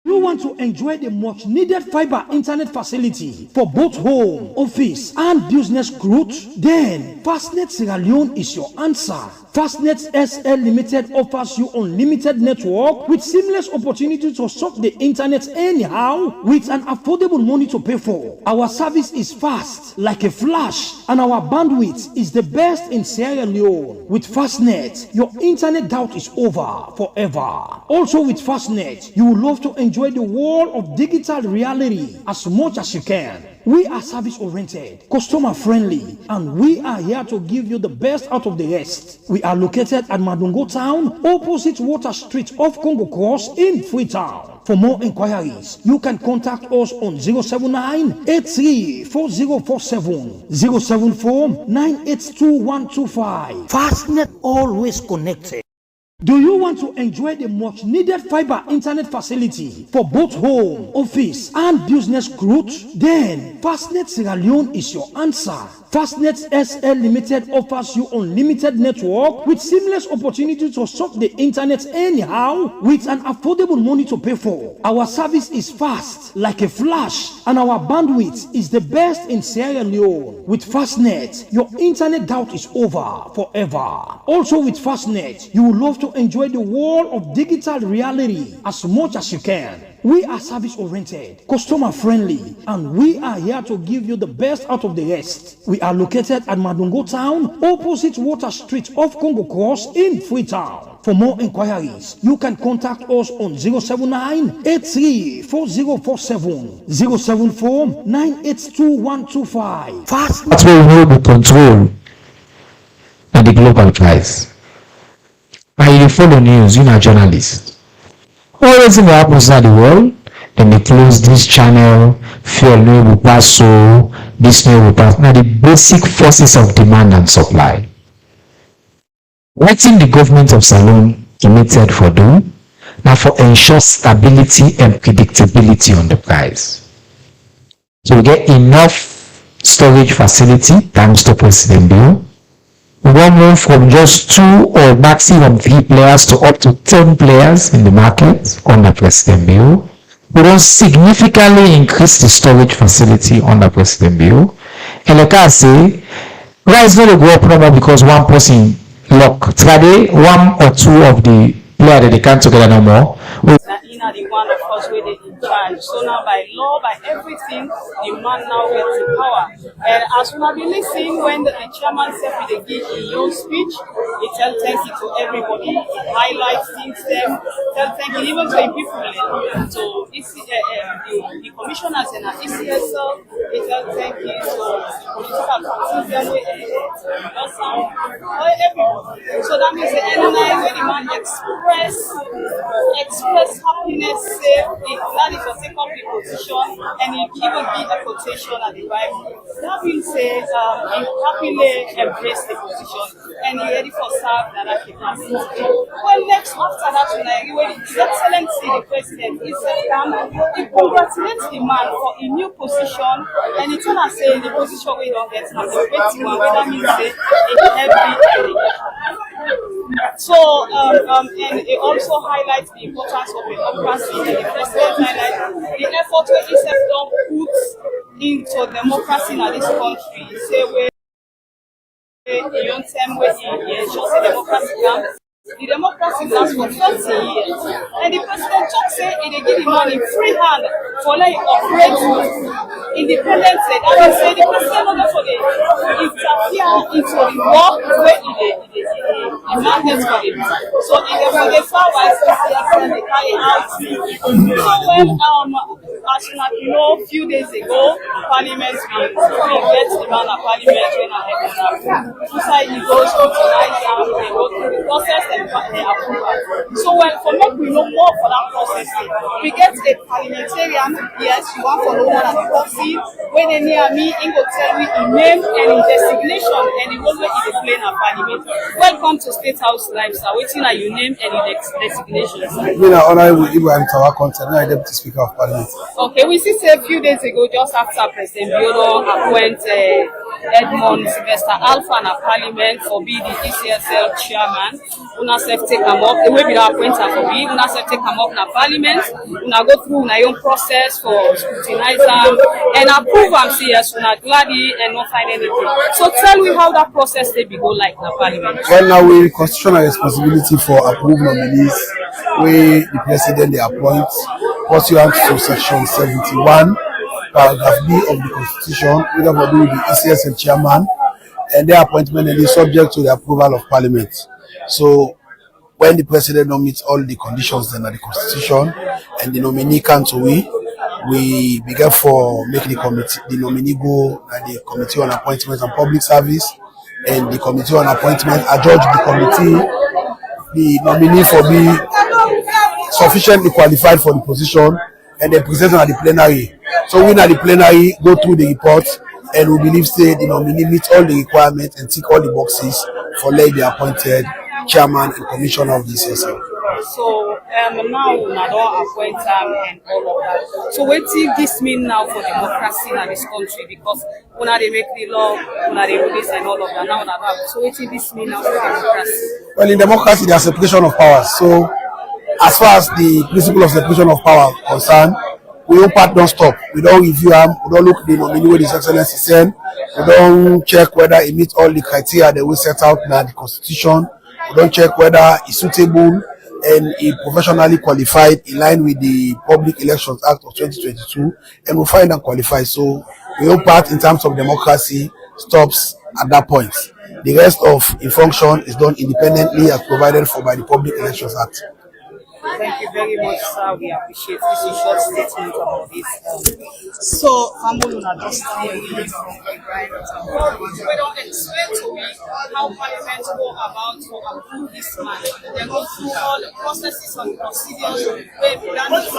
You want want to enjoy the much needed fiber internet facility for both home, office, and business growth? Then Fastnet Sierra Leone is your answer. Fastnet SL Limited offers you unlimited network with seamless opportunity to surf the internet anyhow with an affordable money to pay for. Our service is fast like a flash, and our bandwidth is the best in Sierra Leone. With Fastnet, your internet doubt is over forever. Also with Fastnet, you will love to enjoy the world of digital reality as much as you can. We are service-oriented, customer-friendly, and we are here to give you the best out of the rest. We are located at Madungo Town, opposite Water Street off Congo Cross in Freetown. For more inquiries, you can contact us on 079-834047, 074-982-125. Fastnet, always connected. Do you want to enjoy the much needed fiber internet facility for both home, office, and business growth? Then Fastnet Sierra Leone is your answer. Fastnet SL Limited offers you unlimited network with seamless opportunity to surf the internet anyhow with an affordable money to pay for. Our service is fast like a flash, and our bandwidth is the best in Sierra Leone. With Fastnet, your internet doubt is over forever. Also with Fastnet, you will love to enjoy the world of digital reality as much as you can. We are service-oriented, customer-friendly, and we are here to give you the best out of the rest. We are located at Madungo Town, opposite Water Street off Congo Cross in Freetown. For more inquiries, you can contact us on 079-834047, 074-982-125. Fast. That's where we will be control and the global price. And you follow news, you're a journalist. Always in the opposite of the world, then they close this channel, fuel no will pass so, this no will pass. Now the basic forces of demand and supply. What in the government of Salon committed for doing? Now for ensure stability and predictability on the price. So we get enough storage facility, thanks to President Bio. We won't move from just 2 or maximum 3 players to up to 10 players in the market under President Bio. We don't significantly increase the storage facility under President Bio. And like I say, rice not go up normal because one person lock. Today, 1 or 2 of the players that they can't together no more. The one of course where they in charge. So now by law, by everything, the man now gets the power. And as we have been listening, when the chairman said they give his own speech, he tell thank you to everybody, he highlights things them, tell thank you even to the people. So it's the commissioners and ECSL, he tell thank you to the political parties, everybody. So that means the NNI when the man express happiness, say that is a second position, and he even give a quotation at the Bible. That means say he happily embrace the position and he ready for serve that capacity. Well, next after that, when His Excellency the President is he congratulates the man for a new position, and he tell us say the position we don't get now the waiting one, that means say every so and it also highlights the importance of democracy. And the president highlights the effort where ECSL puts into democracy in this country. Say where the young time where the democracy comes. The democracy lasts for 30 years. And the president just say they give the money free hand for like operate independently. That means say the president not for the interfere into the work where the mandate for it. So in the far wise they carry out. So when as you know, a few days ago, Parliament we get the man of Parliament when I have inside it goes to Niger, they go through the process and they approve. So for me, we know more for that process. We get a parliamentarian, yes, you want for no one at the top seat. When they near me, he will tell me his name and his designation and the role in the plane of Parliament. Welcome to State House Live, sir. Waiting at your name and your designation, sir. You know, Honorable Ibrahim Tawakonte, now Deputy Speaker of Parliament. Okay, we see say a few days ago, just after President Bio appointed Edmond Sylvester Alpha na Parliament for be the ECSL chairman. Una self take am up. The way we are appointed for be, una self take am up na Parliament. Una go through una own process for scrutinize am and approve am. See yes, una gladly and not find anything. So tell me how that process they be go like na Parliament. Well, now we constitutional responsibility for approved nominees where the president they appoint pursuant to section 71, paragraph B of the Constitution, whether for do with the ECSL chairman, and their appointment is subject to the approval of Parliament. So when the president meets all the conditions then of the Constitution and the nominee can't we begin for making the nominee go and the Committee on Appointments and Public Service, and the Committee on Appointment adjudge the committee the nominee for be sufficiently qualified for the position, and then present at the plenary. So we at the plenary go through the report, and we believe say the nominee meets all the requirements and tick all the boxes for let be appointed chairman and commissioner of the ECSL. So now we don't appoint and all of that. So what does this mean now for democracy in this country? Because when they make the law, when they release and all of that, now that. So what does this mean now for democracy? Well, in democracy, there's separation of powers. So as far as the principle of separation of power concerned, we don't part don't stop. We don't review them. We don't look the nominee with His Excellency send. We don't check whether it meets all the criteria that we set out in the Constitution. We don't check whether it's suitable and professionally qualified in line with the Public Elections Act of 2022, and we find them qualified. So we all part in terms of democracy stops at that point. The rest of the function is done independently as provided for by the Public Elections Act. Thank you very much, sir. We appreciate this short statement about this. So, I'm going to just we don't explain to me how Parliament go about to approve this man. They go through all the processes and procedures where we done this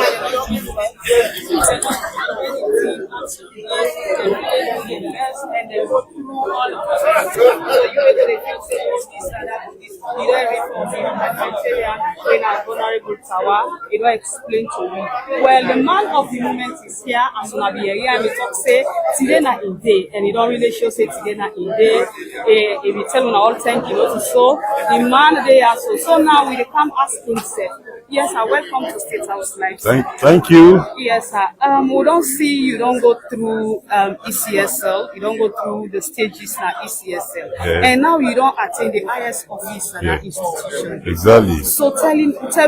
and they go through all the processes. So you know they feel say this and that, this, you don't reform the humanitarian when our vulnerable tower, it will explain to me. Well, the man of the moment is here, and gonna be here, and he talk say today na in day, and he don't really show say today na in day. If you tell him all thank you, so the man they are so now we come ask himself. Yes, sir. Welcome to State House Live. Thank you. Yes, sir. We don't see you don't go through ECSL. You don't go through the stages na ECSL, and now you don't attend the highest office in that institution. Exactly. So tell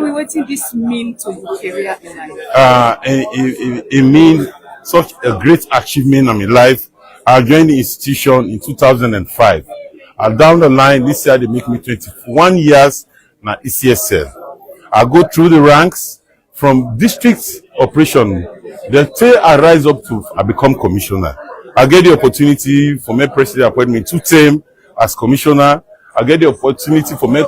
me what this mean to your career in life. It means such a great achievement in my life. I joined the institution in 2005. And down the line, this year they make me 21 years na ECSL. I go through the ranks from district operation. Then till I rise up to I become commissioner. I get the opportunity for my president appoint me 2 terms as commissioner. I get the opportunity for my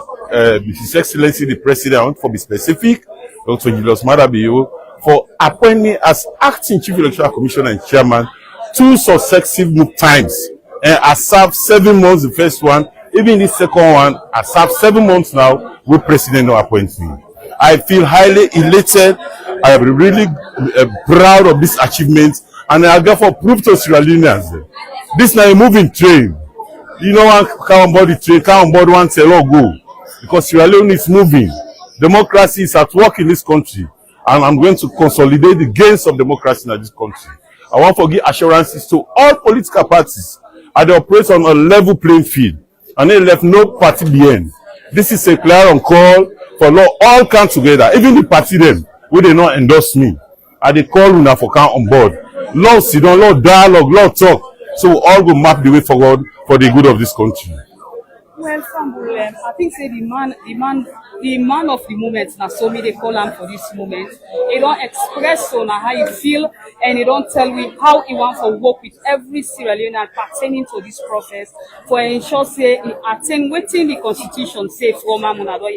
His Excellency the President, for be specific, Dr. Julius Maada Bio, for appoint me as acting Chief Electoral Commissioner and Chairman 2 successive times. And I served 7 months the first one. Even the second one, I served 7 months now with President no appoint me. I feel highly elated. I am really proud of this achievement, and I therefore prove to Sierra Leoneans this now a moving train. You know, one come on board the train, come on board one tell or go. Because Sierra Leone is moving. Democracy is at work in this country. And I'm going to consolidate the gains of democracy in this country. I want to give assurances to all political parties and they operate on a level playing field. And they left no party behind. This is a clear on call for all come together. Even the party them, where they not endorse me. And they call una for come on board. Lord sit down, Lord dialogue, Lord talk. So we all go map the way forward for the good of this country. Well, I think say the man of the moment. Now, so me they call him for this moment. He don't express on how you feel, and he don't tell me how he wants to work with every Sierra Leonean pertaining to this process for ensure say he attain within the Constitution say from Amunado.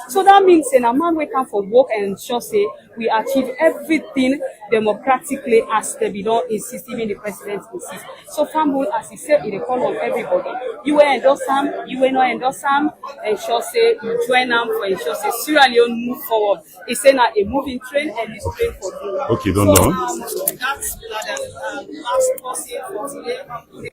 So that means say a man we come for work and ensure say we achieve everything democratically as they be don't insist, even the president insists. So Fambul, as he said, in the call of everybody, you will endorse him, you will not endorse him, ensure say you join them for ensure say Sierra Leone move forward. It's saying a moving train and it's train for you. Okay, don't know. That's the last person for today.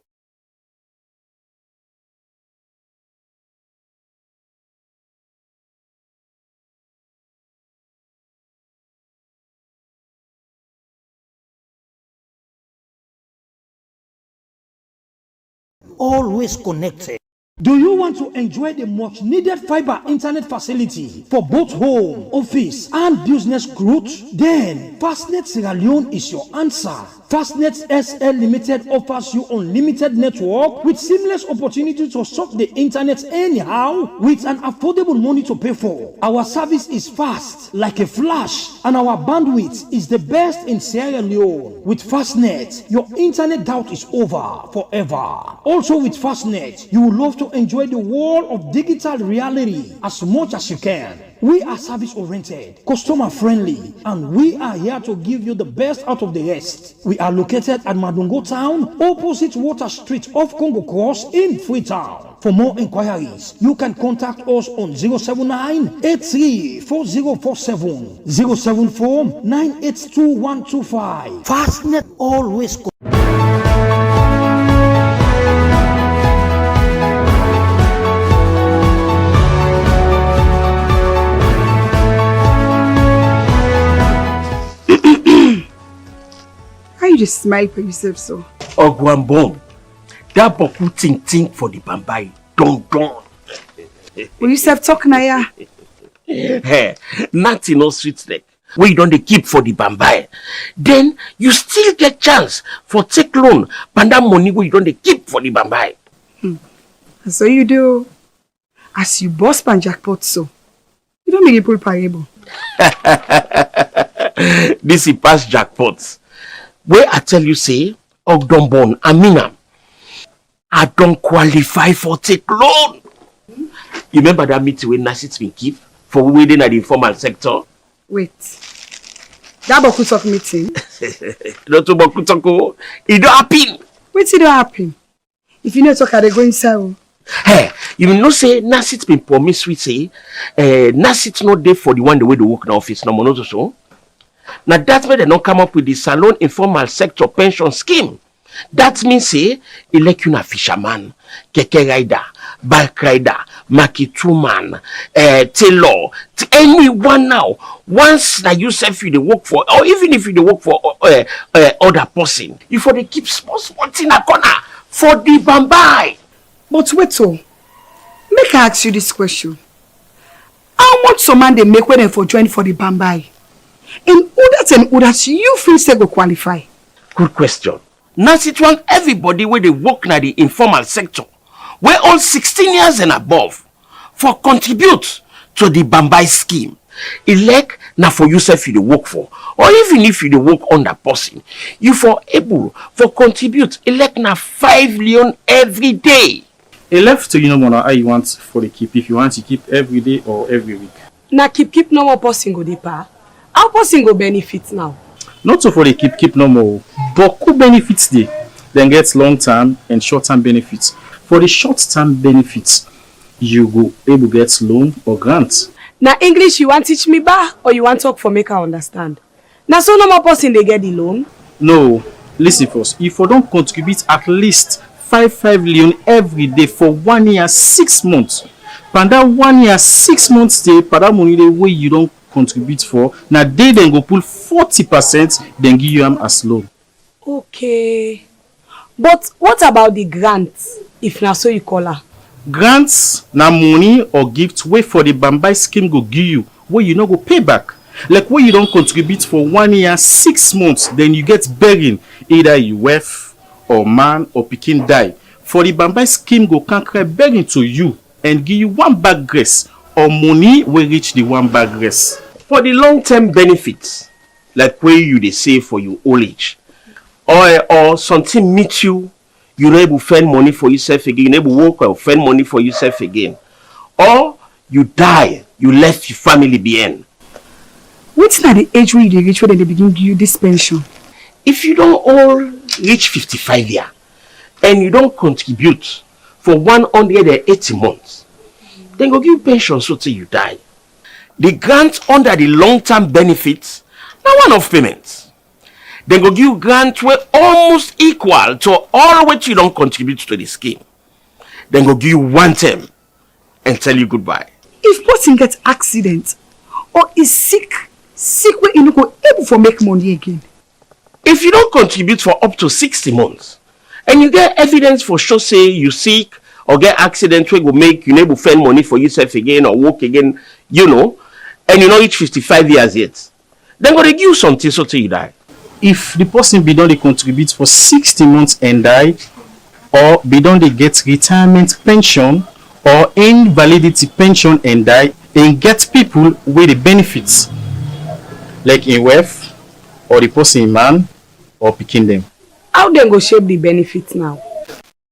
always connected. Do you want to enjoy the much needed fiber internet facility for both home, office, and business growth? Then Fastnet Sierra Leone is your answer. Fastnet SL Limited offers you unlimited network with seamless opportunity to surf the internet anyhow with an affordable money to pay for. Our service is fast like a flash and our bandwidth is the best in Sierra Leone. With Fastnet, your internet doubt is over forever. Also with Fastnet, you will love to enjoy the world of digital reality as much as you can. We are service oriented, customer friendly, and we are here to give you the best out of the rest. We are located at Madungo Town, opposite Water Street off Congo Cross in Freetown. For more inquiries, you can contact us on 079-834047, 074-982-125. Fastnet always. You just smile for yourself so. Ogwambom, that boku think for the Bambai, don't. Will you self talk now? Hey, nothing no sweet like. Where you don't keep for the Bambai, then you still get chance for take loan, but that money where you don't keep for the Bambai. So you do, as you boss pan jackpot so, you don't make it pull payable. This is past jackpots. Where I tell you say, Ogdombon, Amina, I don't qualify for take loan. You remember that meeting when Nasit been keep for within the informal sector? Wait, that Boku talk meeting? Not to Boku talk, it don't happen. Wait, it don't happen. If you know talk, they go inside. Hey, you know say Nasit been promise we say, Nasit not there for the one the way they work in the office no more so. Now that's why they don't come up with the salon informal sector pension scheme. That means say, elect you a fisherman, keke rider, bike rider, makituman, tailor, anyone now. Once that you self you they work for, or even if you they work for other person, you for they keep small in a corner for the Bambai. But wait so, make I ask you this question. How much some man they make when they for join for the Bambai? In order you feel say go qualify? Good question. Now it want everybody where they work in the informal sector, where all 16 years and above, for contribute to the Bambai scheme. Elect now for yourself you work for, or even if you work on that person, you for able for contribute elect now 5 million every day. Elect to you know how you want for the keep, if you want to keep every day or every week. Now keep no more person go deeper. How person go benefit now? Not so for the keep normal, but who benefits they? Then gets long-term and short-term benefits. For the short-term benefits, you go able get loan or grant. Now English you want teach me ba or you want talk for make I understand? Now so no more person they get the loan? No, listen first. If you don't contribute at least 5 million every day for 1 year 6 months, and that 1 year 6 months stay, for that money the way you don't contribute for, now they then go pull 40%, then give you them as loan. Okay, but what about the grants? If now so you call her grants, now money or gifts way for the Bambai scheme go give you where you no go pay back. Like where you don't contribute for 1 year 6 months, then you get begging either you wife or man or pikin die. For the Bambai scheme go can't begging to you and give you 1 bag grace or money will reach the 1 bag grace. For the long-term benefits, like where you they save for your old age, or something meet you, you're able to spend money for yourself again, you're able to work or spend money for yourself again, or you die, you left your family behind. What's not the age where you reach when they begin give you this pension? If you don't all reach 55 years and you don't contribute for 180 months, then go give you pension so till you die. The grant under the long-term benefits, now one-off payments. Then go give you grant where almost equal to all what you don't contribute to the scheme. Then go give you 1 term and tell you goodbye. If person gets accident or is sick where you no go able for make money again. If you don't contribute for up to 60 months and you get evidence for sure say you sick or get accident wey go make you never spend money for yourself again or work again, you know, and you not reach 55 years yet, then go dey give you something so till you die. If the person be don dey contribute for 60 months and die, or be don dey get retirement pension or invalidity pension and die, and get people wey dey benefits like in wife or the person in man or pikin dem. How dem go shape the benefits now?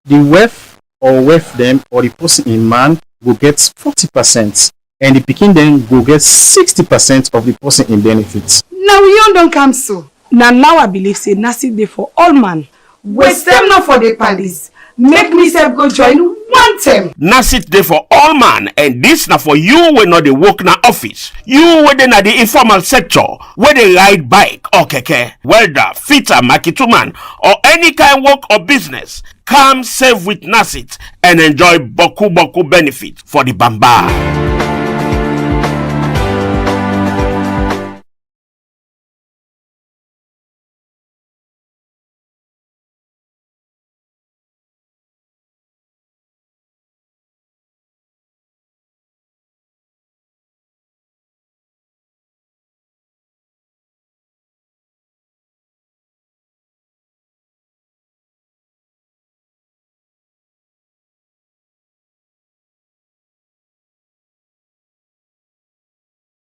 The wife or wife dem or the person in man go get 40%, and the pikin dem go get 60% of the person in benefits. Now we don't come so. Now I believe say Nasi dey for all man. Waste them not for the palace. Make me self go join one term. Nasit dey for all man, and this na for you wey not dey work na office. You wey dey na the informal sector, wey dey ride bike or keke, welder, fitter, makituman, or any kind work or business. Come save with Nasit and enjoy boku benefit for the bamba.